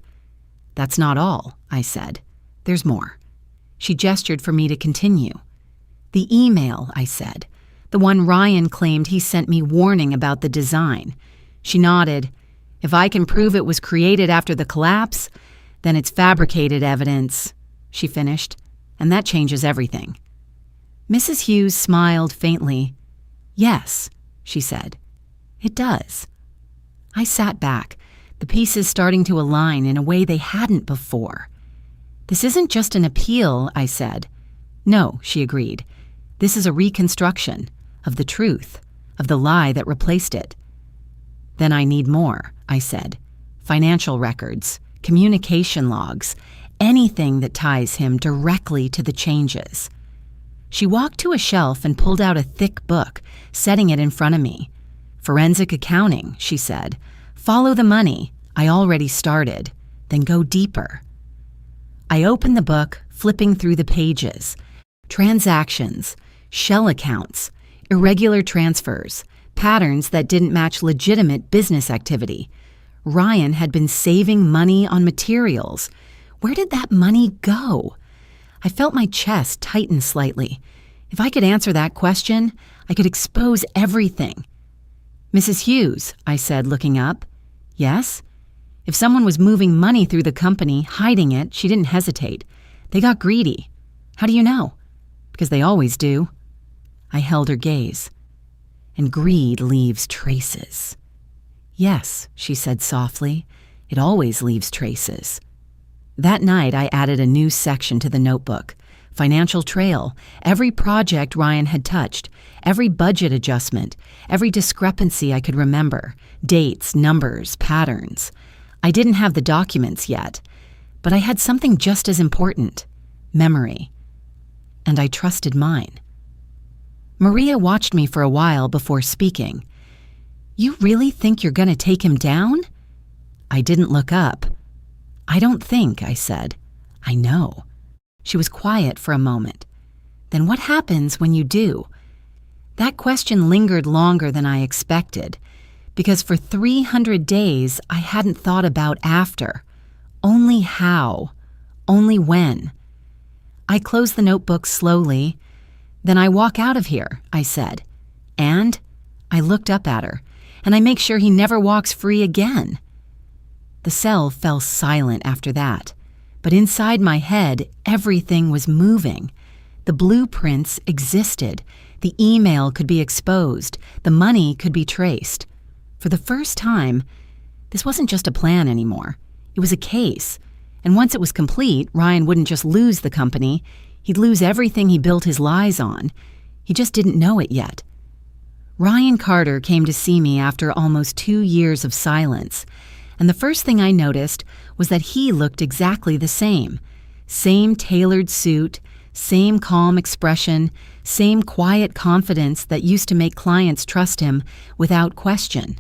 That's not all, I said. There's more. She gestured for me to continue. The email, I said. The one Ryan claimed he sent me warning about the design. She nodded. If I can prove it was created after the collapse, then it's fabricated evidence, she finished, and that changes everything. Mrs. Hughes smiled faintly. Yes, she said. It does. I sat back, the pieces starting to align in a way they hadn't before. This isn't just an appeal, I said. No, she agreed. This is a reconstruction of the truth, of the lie that replaced it. Then I need more, I said. Financial records, communication logs, anything that ties him directly to the changes. She walked to a shelf and pulled out a thick book, setting it in front of me. Forensic accounting, she said. Follow the money. I already started. Then go deeper. I opened the book, flipping through the pages. Transactions, shell accounts, irregular transfers, patterns that didn't match legitimate business activity. Ryan had been saving money on materials. Where did that money go? I felt my chest tighten slightly. If I could answer that question, I could expose everything. Mrs. Hughes, I said, looking up. Yes? If someone was moving money through the company, hiding it, she didn't hesitate. They got greedy. How do you know? Because they always do. I held her gaze. And greed leaves traces. Yes, she said softly. It always leaves traces. That night, I added a new section to the notebook. Financial trail, every project Ryan had touched, every budget adjustment, every discrepancy I could remember, dates, numbers, patterns. I didn't have the documents yet, but I had something just as important, memory. And I trusted mine. Maria watched me for a while before speaking. You really think you're going to take him down? I didn't look up. I don't think, I said. I know. She was quiet for a moment. Then what happens when you do? That question lingered longer than I expected, because for 300 days I hadn't thought about after. Only how. Only when. I closed the notebook slowly. Then I walk out of here, I said. And I looked up at her, and I make sure he never walks free again. The cell fell silent after that, but inside my head, everything was moving. The blueprints existed. The email could be exposed. The money could be traced. For the first time, this wasn't just a plan anymore. It was a case. And once it was complete, Ryan wouldn't just lose the company. He'd lose everything he built his lies on. He just didn't know it yet. Ryan Carter came to see me after almost 2 years of silence, and the first thing I noticed was that he looked exactly the same. Same tailored suit, same calm expression, same quiet confidence that used to make clients trust him without question.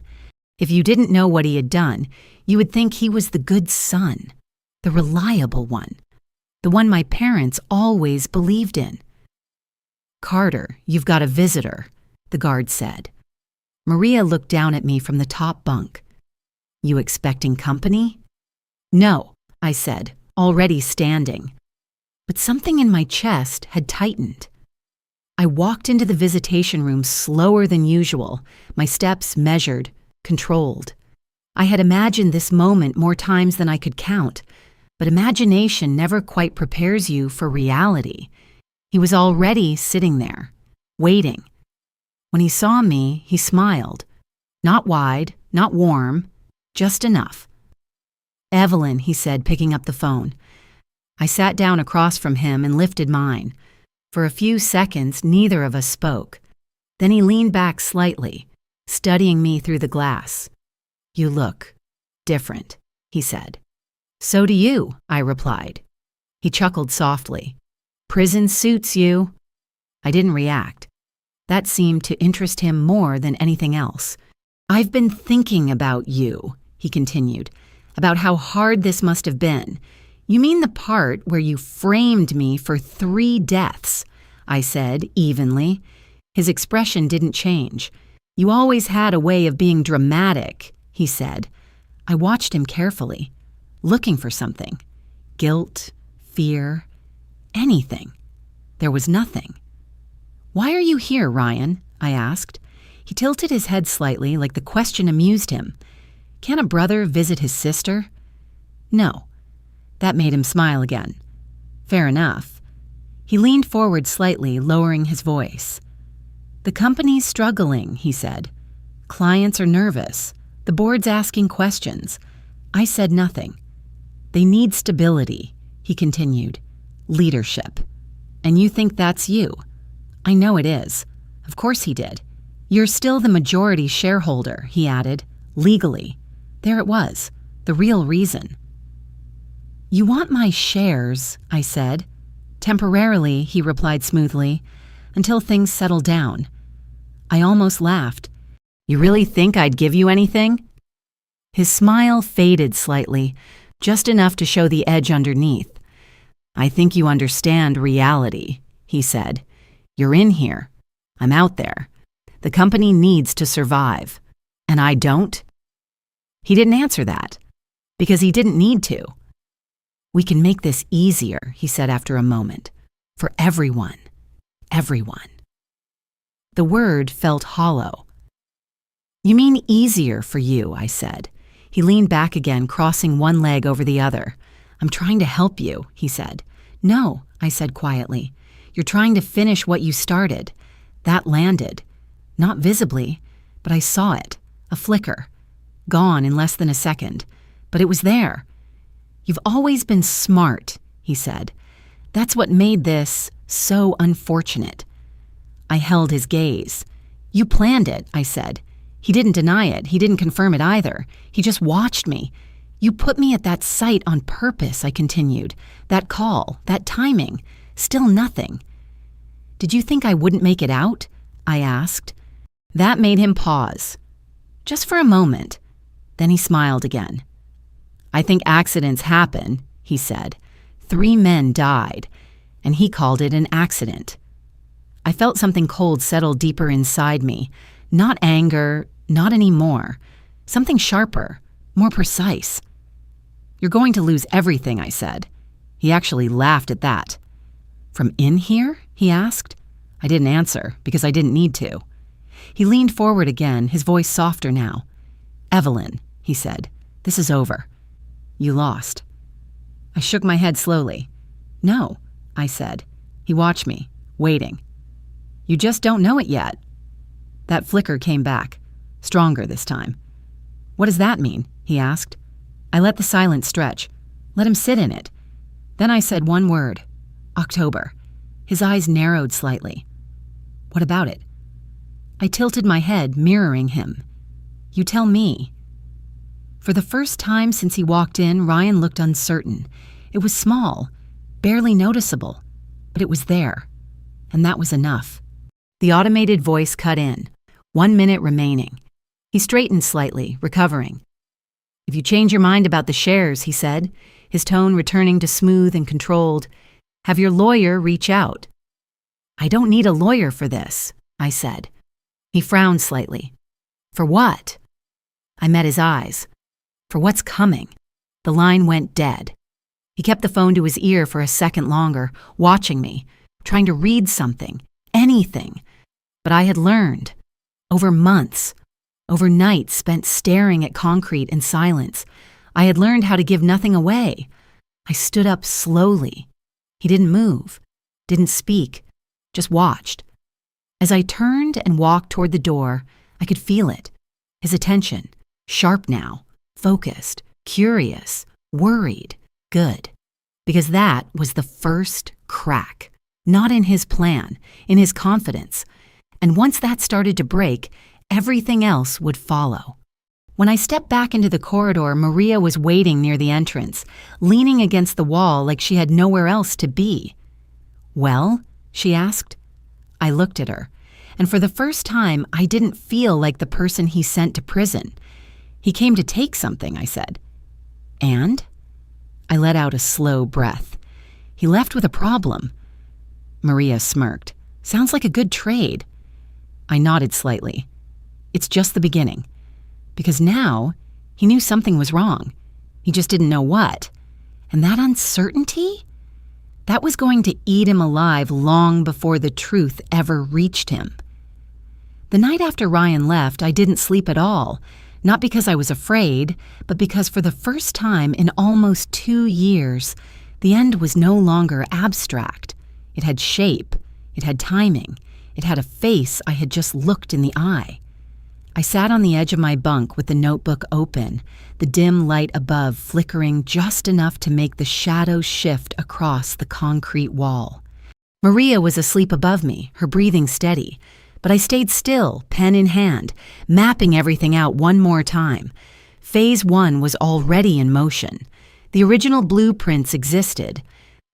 If you didn't know what he had done, you would think he was the good son, the reliable one, the one my parents always believed in. Carter, you've got a visitor, the guard said. Maria looked down at me from the top bunk. You expecting company? No, I said, already standing. But something in my chest had tightened. I walked into the visitation room slower than usual, my steps measured, controlled. I had imagined this moment more times than I could count, but imagination never quite prepares you for reality. He was already sitting there, waiting. When he saw me, he smiled. Not wide, not warm, just enough. Evelyn, he said, picking up the phone. I sat down across from him and lifted mine. For a few seconds, neither of us spoke. Then he leaned back slightly, studying me through the glass. You look different, he said. So do you, I replied. He chuckled softly. Prison suits you. I didn't react. That seemed to interest him more than anything else. I've been thinking about you, he continued, about how hard this must have been. You mean the part where you framed me for 3 deaths, I said evenly. His expression didn't change. You always had a way of being dramatic, he said. I watched him carefully, looking for something. Guilt, fear, anything. There was nothing. Why are you here, Ryan? I asked. He tilted his head slightly, like the question amused him. Can a brother visit his sister? No. That made him smile again. Fair enough. He leaned forward slightly, lowering his voice. The company's struggling, he said. Clients are nervous. The board's asking questions. I said nothing. They need stability, he continued. Leadership. And you think that's you? I know it is. Of course he did. You're still the majority shareholder, he added, legally. There it was, the real reason. You want my shares, I said. Temporarily, he replied smoothly, until things settle down. I almost laughed. You really think I'd give you anything? His smile faded slightly, just enough to show the edge underneath. I think you understand reality, he said. You're in here. I'm out there. The company needs to survive. And I don't? He didn't answer that, because he didn't need to. We can make this easier, he said after a moment. For everyone. Everyone. The word felt hollow. You mean easier for you, I said. He leaned back again, crossing one leg over the other. I'm trying to help you, he said. No, I said quietly. You're trying to finish what you started. That landed. Not visibly, but I saw it. A flicker. Gone in less than a second. But it was there. You've always been smart, he said. That's what made this so unfortunate. I held his gaze. You planned it, I said. He didn't deny it. He didn't confirm it either. He just watched me. You put me at that site on purpose, I continued. That call, that timing. Still nothing. Did you think I wouldn't make it out? I asked. That made him pause. Just for a moment. Then he smiled again. I think accidents happen, he said. 3 men died, and he called it an accident. I felt something cold settle deeper inside me. Not anger, not anymore. Something sharper, more precise. You're going to lose everything, I said. He actually laughed at that. From in here? He asked. I didn't answer, because I didn't need to. He leaned forward again, his voice softer now. Evelyn, he said, this is over. You lost. I shook my head slowly. No, I said. He watched me, waiting. You just don't know it yet. That flicker came back, stronger this time. What does that mean? He asked. I let the silence stretch, let him sit in it. Then I said one word. October. His eyes narrowed slightly. What about it? I tilted my head, mirroring him. You tell me. For the first time since he walked in, Ryan looked uncertain. It was small, barely noticeable, but it was there. And that was enough. The automated voice cut in. 1 minute remaining. He straightened slightly, recovering. If you change your mind about the shares, he said, his tone returning to smooth and controlled, have your lawyer reach out. I don't need a lawyer for this, I said. He frowned slightly. For what? I met his eyes. For what's coming. The line went dead. He kept the phone to his ear for a second longer, watching me, trying to read something, anything. But I had learned. Over months, over nights spent staring at concrete in silence, I had learned how to give nothing away. I stood up slowly. He didn't move, didn't speak, just watched. As I turned and walked toward the door, I could feel it. His attention, sharp now, focused, curious, worried, good. Because that was the first crack. Not in his plan, in his confidence. And once that started to break, everything else would follow. When I stepped back into the corridor, Maria was waiting near the entrance, leaning against the wall like she had nowhere else to be. "Well?" she asked. I looked at her, and for the first time, I didn't feel like the person he sent to prison. "He came to take something," I said. "And?" I let out a slow breath. "He left with a problem." Maria smirked. "Sounds like a good trade." I nodded slightly. "It's just the beginning." Because now, he knew something was wrong. He just didn't know what. And that uncertainty? That was going to eat him alive long before the truth ever reached him. The night after Ryan left, I didn't sleep at all. Not because I was afraid, but because for the first time in almost 2 years, the end was no longer abstract. It had shape. It had timing. It had a face I had just looked in the eye. I sat on the edge of my bunk with the notebook open, the dim light above flickering just enough to make the shadows shift across the concrete wall. Maria was asleep above me, her breathing steady, but I stayed still, pen in hand, mapping everything out one more time. Phase 1 was already in motion. The original blueprints existed.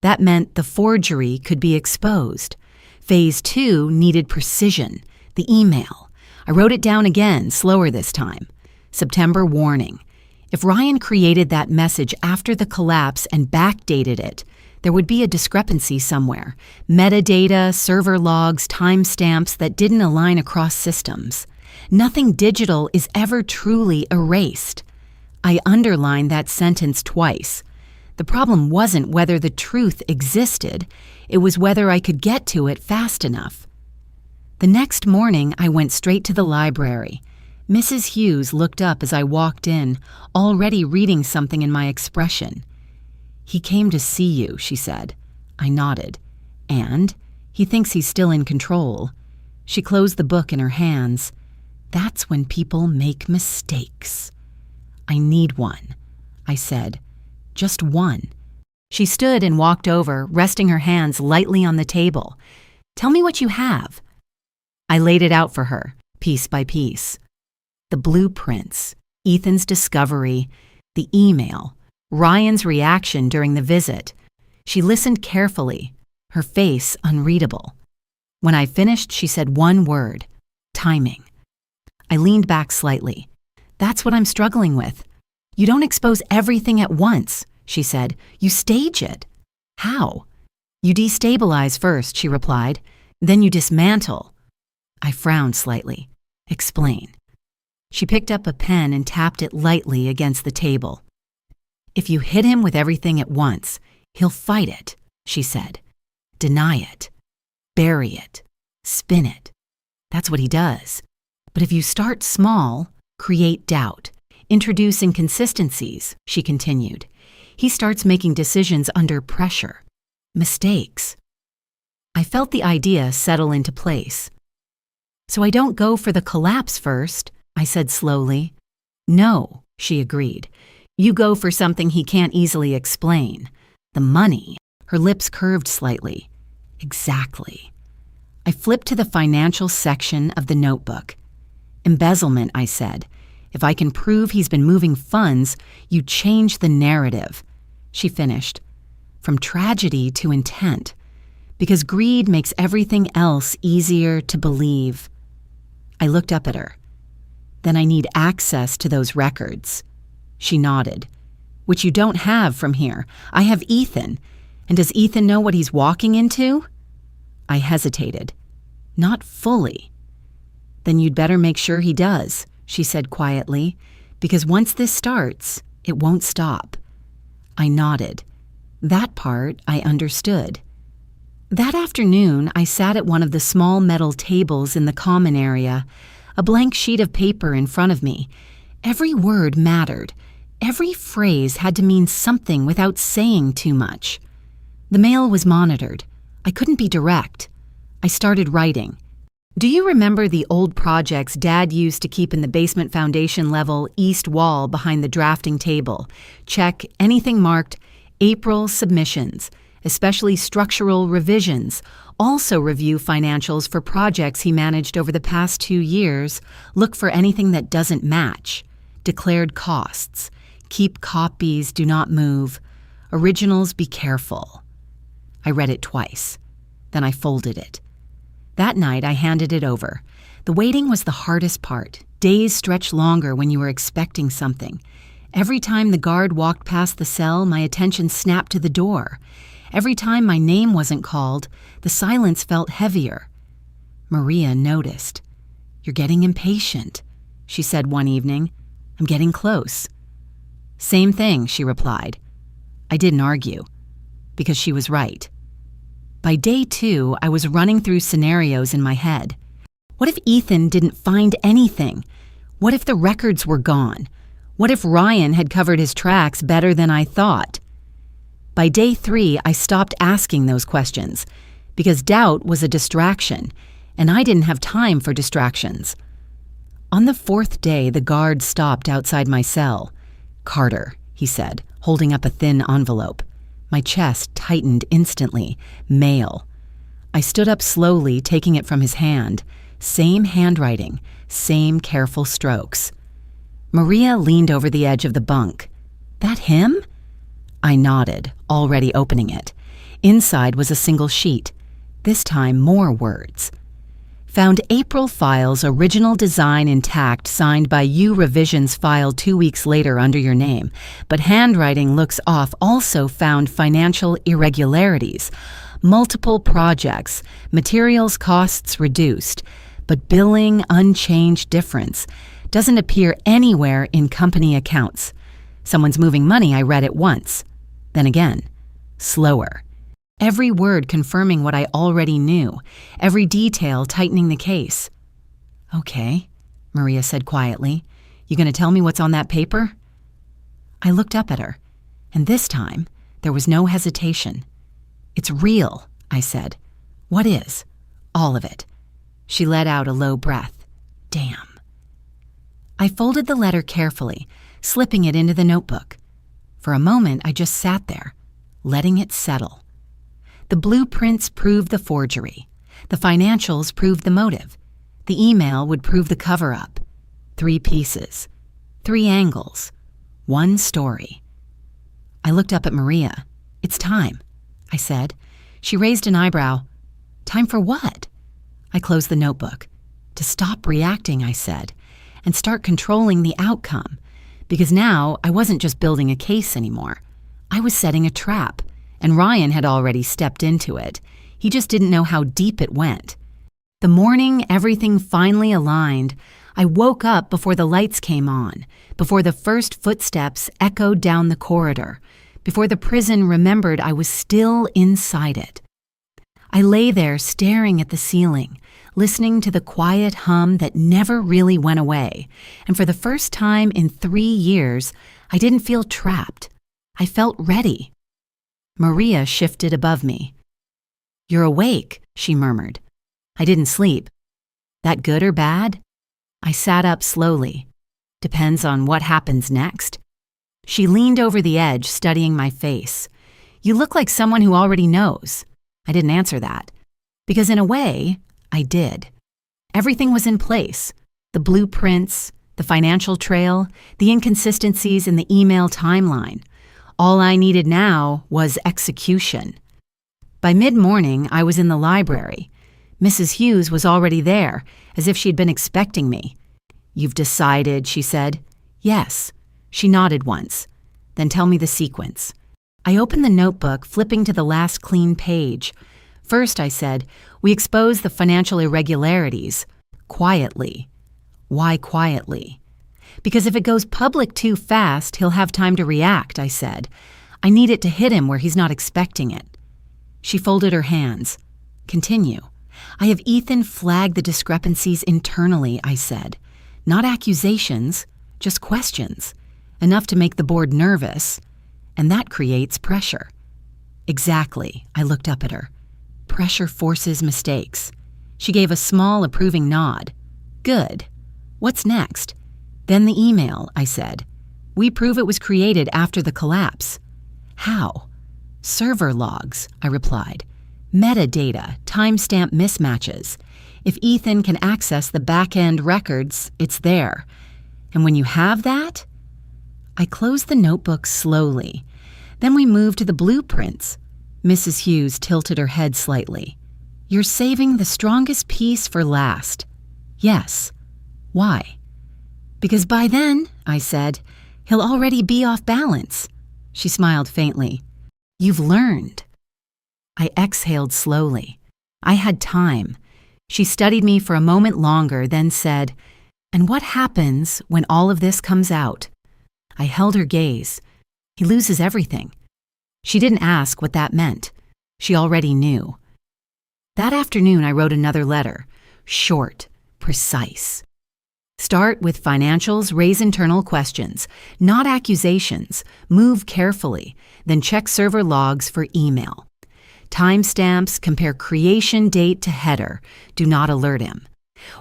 That meant the forgery could be exposed. Phase 2 needed precision, the email. I wrote it down again, slower this time. September warning. If Ryan created that message after the collapse and backdated it, there would be a discrepancy somewhere. Metadata, server logs, timestamps that didn't align across systems. Nothing digital is ever truly erased. I underlined that sentence twice. The problem wasn't whether the truth existed, it was whether I could get to it fast enough. The next morning, I went straight to the library. Mrs. Hughes looked up as I walked in, already reading something in my expression. "He came to see you," she said. I nodded. "And? He thinks he's still in control." She closed the book in her hands. "That's when people make mistakes." "I need one," I said. "Just one." She stood and walked over, resting her hands lightly on the table. "Tell me what you have." I laid it out for her, piece by piece. The blueprints, Ethan's discovery, the email, Ryan's reaction during the visit. She listened carefully, her face unreadable. When I finished, she said one word: timing. I leaned back slightly. "That's what I'm struggling with. You don't expose everything at once," she said. "You stage it." "How?" "You destabilize first," she replied. "Then you dismantle." I frowned slightly. "Explain." She picked up a pen and tapped it lightly against the table. "If you hit him with everything at once, he'll fight it," she said. "Deny it. Bury it. Spin it. That's what he does. But if you start small, create doubt, introduce inconsistencies," she continued, "he starts making decisions under pressure. Mistakes." I felt the idea settle into place. "So I don't go for the collapse first," I said slowly. "No," she agreed. "You go for something he can't easily explain. The money." Her lips curved slightly. "Exactly." I flipped to the financial section of the notebook. "Embezzlement," I said. "If I can prove he's been moving funds, you change the narrative." She finished. "From tragedy to intent. Because greed makes everything else easier to believe." I looked up at her. "Then I need access to those records." She nodded. "Which you don't have from here. I have Ethan. And does Ethan know what he's walking into?" I hesitated. "Not fully." "Then you'd better make sure he does," she said quietly, "because once this starts, it won't stop." I nodded. That part I understood. That afternoon, I sat at one of the small metal tables in the common area, a blank sheet of paper in front of me. Every word mattered. Every phrase had to mean something without saying too much. The mail was monitored. I couldn't be direct. I started writing. "Do you remember the old projects Dad used to keep in the basement foundation level east wall behind the drafting table? Check anything marked April submissions, especially structural revisions. Also review financials for projects he managed over the past 2 years. Look for anything that doesn't match. Declared costs. Keep copies, do not move. Originals, be careful. I read it twice. Then I folded it. That night, I handed it over. The waiting was the hardest part. Days stretch longer when you are expecting something. Every time the guard walked past the cell, my attention snapped to the door. Every time my name wasn't called, the silence felt heavier. Maria noticed. "You're getting impatient," she said one evening. "I'm getting close." "Same thing," she replied. I didn't argue, because she was right. By day 2, I was running through scenarios in my head. What if Ethan didn't find anything? What if the records were gone? What if Ryan had covered his tracks better than I thought? By day 3, I stopped asking those questions, because doubt was a distraction, and I didn't have time for distractions. On the 4th day, the guard stopped outside my cell. "Carter," he said, holding up a thin envelope. My chest tightened instantly. Mail. I stood up slowly, taking it from his hand. Same handwriting, same careful strokes. Maria leaned over the edge of the bunk. "That him?" I nodded, already opening it. Inside was a single sheet. This time, more words. "Found April files, original design intact, signed by you, revisions filed 2 weeks later under your name, but handwriting looks off. Also found financial irregularities, multiple projects, materials costs reduced, but billing unchanged difference. Doesn't appear anywhere in company accounts. Someone's moving money. I read it once. Then again. Slower. Every word confirming what I already knew, every detail tightening the case. "Okay," Maria said quietly. "You gonna tell me what's on that paper?" I looked up at her, and this time there was no hesitation. "It's real," I said. "What is?" "All of it." She let out a low breath. "Damn." I folded the letter carefully, slipping it into the notebook. For a moment, I just sat there, letting it settle. The blueprints proved the forgery. The financials proved the motive. The email would prove the cover-up. 3 pieces. 3 angles. 1 story. I looked up at Maria. "It's time," I said. She raised an eyebrow. "Time for what?" I closed the notebook. "To stop reacting," I said, "and start controlling the outcome. Because now I wasn't just building a case anymore. I was setting a trap. And Ryan had already stepped into it. He just didn't know how deep it went. The morning everything finally aligned, I woke up before the lights came on, before the first footsteps echoed down the corridor, before the prison remembered I was still inside it. I lay there staring at the ceiling, listening to the quiet hum that never really went away, and for the first time in 3 years, I didn't feel trapped. I felt ready. Maria shifted above me. "You're awake," she murmured. "I didn't sleep. That good or bad?" I sat up slowly. "Depends on what happens next." She leaned over the edge, studying my face. "You look like someone who already knows." I didn't answer that, because in a way, I did. Everything was in place. The blueprints, the financial trail, the inconsistencies in the email timeline. All I needed now was execution. By mid-morning, I was in the library. Mrs. Hughes was already there, as if she'd been expecting me. "You've decided," she said. "Yes." She nodded once. "Then tell me the sequence." I opened the notebook, flipping to the last clean page. First, I said, "We expose the financial irregularities. Quietly." Why quietly? "Because if it goes public too fast, he'll have time to react," I said. "I need it to hit him where he's not expecting it." She folded her hands. "Continue." "I have Ethan flag the discrepancies internally," I said. "Not accusations, just questions. Enough to make the board nervous. And that creates pressure." "Exactly," I looked up at her. "Pressure forces mistakes." She gave a small, approving nod. "Good. What's next?" "Then the email," I said. "We prove it was created after the collapse." "How?" "Server logs," I replied. "Metadata, timestamp mismatches. If Ethan can access the back-end records, it's there. And when you have that, I closed the notebook slowly. Then we moved to the blueprints. Mrs. Hughes tilted her head slightly. You're saving the strongest piece for last. Yes. Why? Because by then, I said, he'll already be off balance. She smiled faintly. You've learned. I exhaled slowly. I had time. She studied me for a moment longer, then said, and what happens when all of this comes out? I held her gaze. He loses everything. She didn't ask what that meant. She already knew. That afternoon, I wrote another letter. Short, precise. Start with financials, raise internal questions, not accusations. Move carefully, then check server logs for email. Timestamps, compare creation date to header. Do not alert him.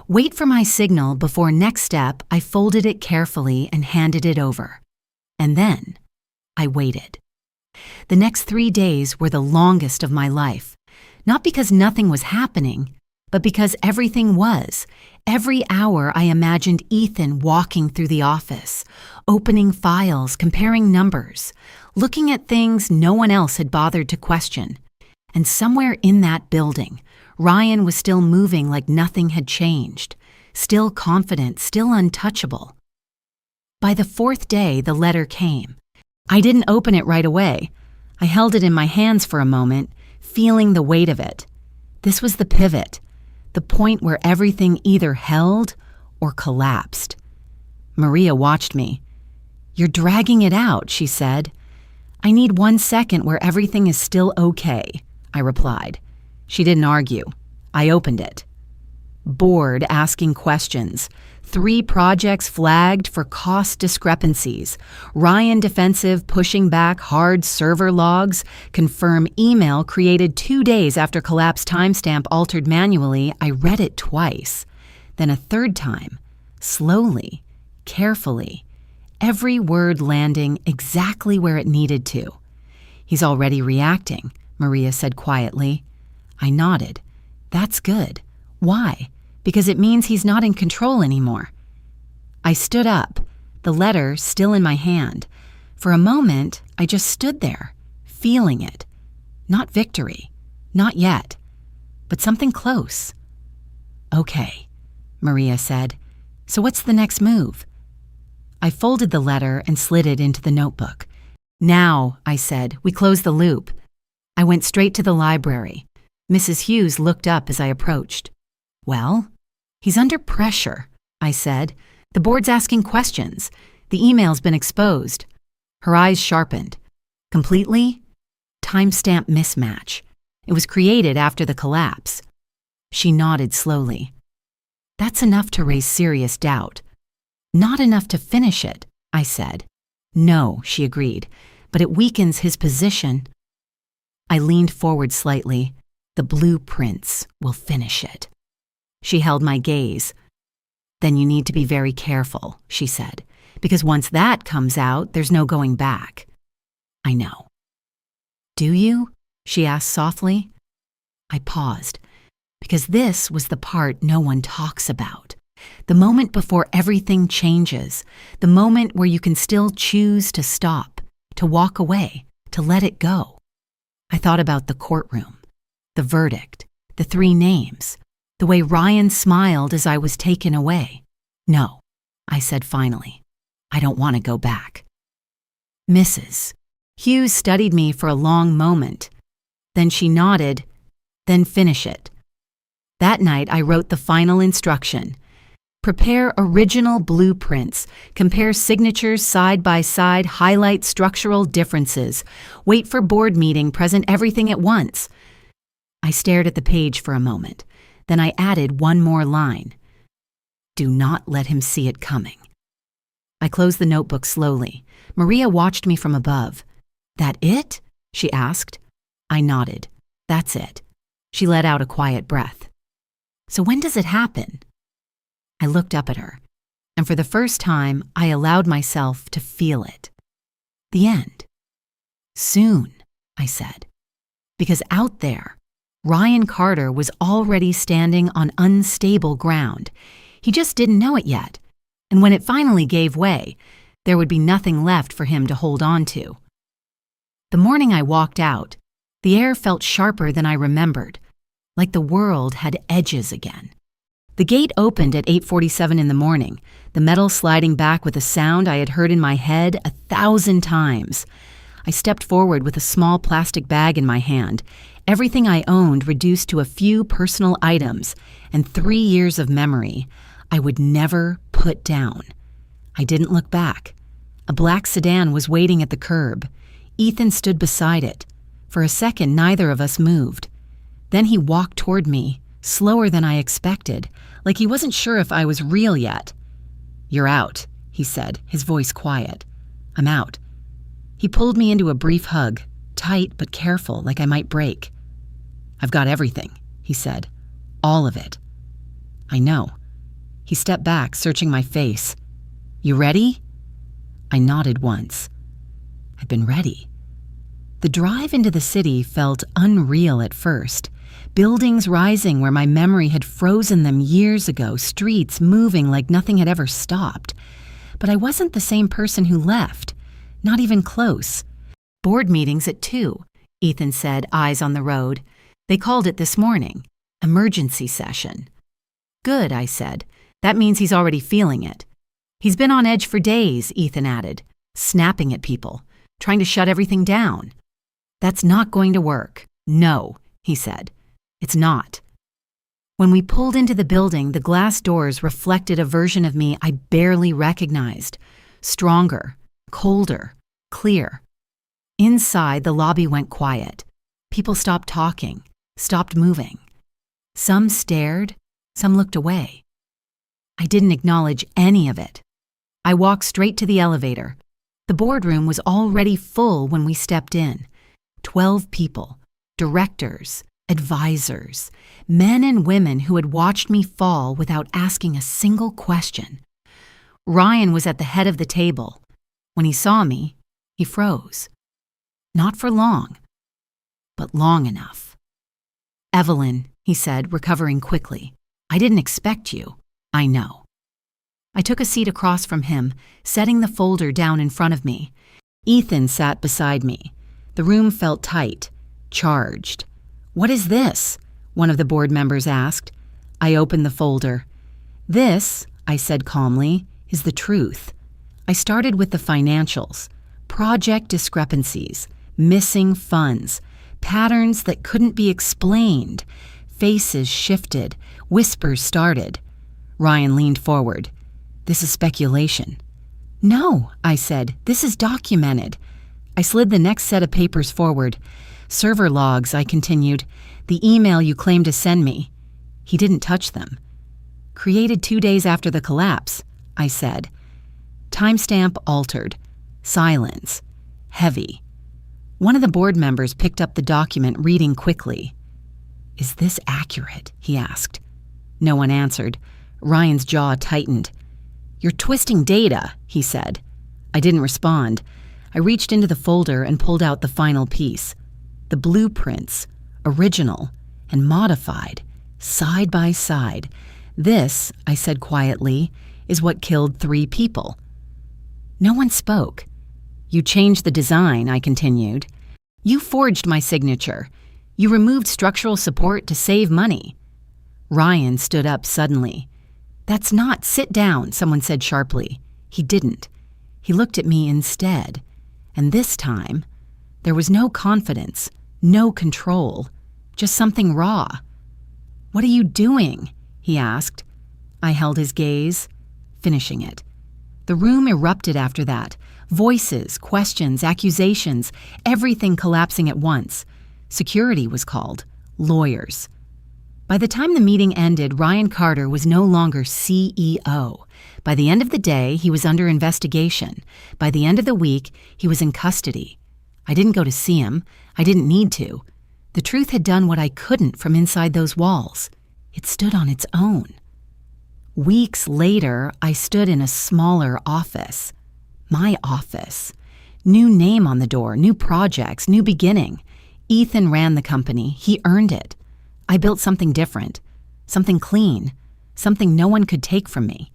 Wait for my signal before next step. I folded it carefully and handed it over. And then I waited. The next 3 days were the longest of my life, not because nothing was happening, but because everything was. Every hour I imagined Ethan walking through the office, opening files, comparing numbers, looking at things no one else had bothered to question. And somewhere in that building, Ryan was still moving like nothing had changed, still confident, still untouchable. By the 4th day, the letter came. I didn't open it right away. I held it in my hands for a moment, feeling the weight of it. This was the pivot, the point where everything either held or collapsed. Maria watched me. You're dragging it out, she said. I need 1 second where everything is still okay, I replied. She didn't argue. I opened it. Board asking questions. 3 projects flagged for cost discrepancies. Ryan defensive pushing back hard server logs. Confirm email created 2 days after collapse timestamp altered manually. I read it twice. Then a 3rd time. Slowly, carefully. Every word landing exactly where it needed to. He's already reacting, Maria said quietly. I nodded. That's good. Why? Because it means he's not in control anymore. I stood up, the letter still in my hand. For a moment, I just stood there, feeling it. Not victory. Not yet. But something close. Okay, Maria said. So what's the next move? I folded the letter and slid it into the notebook. Now, I said, we close the loop. I went straight to the library. Mrs. Hughes looked up as I approached. Well, he's under pressure, I said. The board's asking questions. The email's been exposed. Her eyes sharpened. Completely? Timestamp mismatch. It was created after the collapse. She nodded slowly. That's enough to raise serious doubt. Not enough to finish it, I said. No, she agreed, but it weakens his position. I leaned forward slightly. The blueprints will finish it. She held my gaze. Then you need to be very careful, she said, because once that comes out, there's no going back. I know. Do you? She asked softly. I paused, because this was the part no one talks about. The moment before everything changes, the moment where you can still choose to stop, to walk away, to let it go. I thought about the courtroom, the verdict, the 3 names, the way Ryan smiled as I was taken away. No, I said finally. I don't want to go back. Mrs. Hughes studied me for a long moment. Then she nodded, then finish it. That night I wrote the final instruction. Prepare original blueprints, compare signatures side by side, highlight structural differences, wait for board meeting, present everything at once. I stared at the page for a moment. Then I added 1 more line. Do not let him see it coming. I closed the notebook slowly. Maria watched me from above. That it? She asked. I nodded. That's it. She let out a quiet breath. So when does it happen? I looked up at her, and for the first time, I allowed myself to feel it. The end. Soon, I said. Because out there, Ryan Carter was already standing on unstable ground. He just didn't know it yet. And when it finally gave way, there would be nothing left for him to hold on to. The morning I walked out, the air felt sharper than I remembered, like the world had edges again. The gate opened at 8:47 in the morning, the metal sliding back with a sound I had heard in my head 1,000 times. I stepped forward with a small plastic bag in my hand, everything I owned reduced to a few personal items and 3 years of memory I would never put down. I didn't look back. A black sedan was waiting at the curb. Ethan stood beside it. For a second, neither of us moved. Then he walked toward me, slower than I expected, like he wasn't sure if I was real yet. "You're out," he said, his voice quiet. "I'm out." He pulled me into a brief hug, tight but careful, like I might break. "I've got everything," he said. "All of it." "I know." He stepped back, searching my face. "You ready?" I nodded once. I'd been ready. The drive into the city felt unreal at first. Buildings rising where my memory had frozen them years ago, streets moving like nothing had ever stopped. But I wasn't the same person who left, not even close. "Board meetings at 2, Ethan said, eyes on the road. "They called it this morning. Emergency session." "Good," I said. "That means he's already feeling it." "He's been on edge for days," Ethan added, snapping at people, trying to shut everything down. "That's not going to work." "No," he said. "It's not." When we pulled into the building, the glass doors reflected a version of me I barely recognized. Stronger, colder, clear. Inside, the lobby went quiet. People stopped talking, stopped moving. Some stared, some looked away. I didn't acknowledge any of it. I walked straight to the elevator. The boardroom was already full when we stepped in. 12 people, directors, advisors, men and women who had watched me fall without asking a single question. Ryan was at the head of the table. When he saw me, he froze. Not for long, but long enough. "Evelyn," he said, recovering quickly, "I didn't expect you. I know." I took a seat across from him, setting the folder down in front of me. Ethan sat beside me. The room felt tight, charged. "What is this?" one of the board members asked. I opened the folder. "This," I said calmly, "is the truth. I started with the financials, project discrepancies, missing funds, patterns that couldn't be explained. Faces shifted, whispers started." Ryan leaned forward. "This is speculation." "No," I said, "this is documented." I slid the next set of papers forward. "Server logs," I continued. "The email you claimed to send me." He didn't touch them. "Created 2 days after the collapse," I said. Timestamp altered. Silence. Heavy. One of the board members picked up the document, reading quickly. "Is this accurate?" he asked. No one answered. Ryan's jaw tightened. "You're twisting data," he said. I didn't respond. I reached into the folder and pulled out the final piece. The blueprints, original and modified, side by side. "This," I said quietly, "is what killed 3 people." No one spoke. "You changed the design," I continued. "You forged my signature. You removed structural support to save money." Ryan stood up suddenly. "That's not— Sit down," someone said sharply. He didn't. He looked at me instead. And this time, there was no confidence, no control, just something raw. "What are you doing?" he asked. I held his gaze, finishing it. The room erupted after that. Voices, questions, accusations, everything collapsing at once. Security was called. Lawyers. By the time the meeting ended, Ryan Carter was no longer CEO. By the end of the day, he was under investigation. By the end of the week, he was in custody. I didn't go to see him. I didn't need to. The truth had done what I couldn't from inside those walls. It stood on its own. Weeks later, I stood in a smaller office. My office. New name on the door, new projects, new beginning. Ethan ran the company. He earned it. I built something different, something clean, something no one could take from me,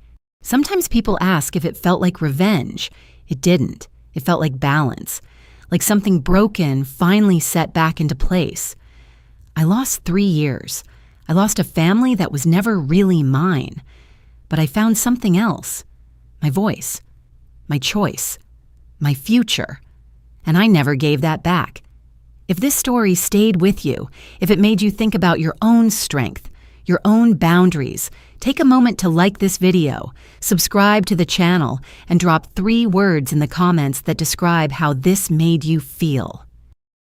Sometimes people ask if it felt like revenge. It didn't. It felt like balance, like something broken finally set back into place. I lost 3 years. I lost a family that was never really mine. But I found something else. My voice. My choice. My future. And I never gave that back. If this story stayed with you, if it made you think about your own strength, your own boundaries, take a moment to like this video, subscribe to the channel, and drop 3 words in the comments that describe how this made you feel.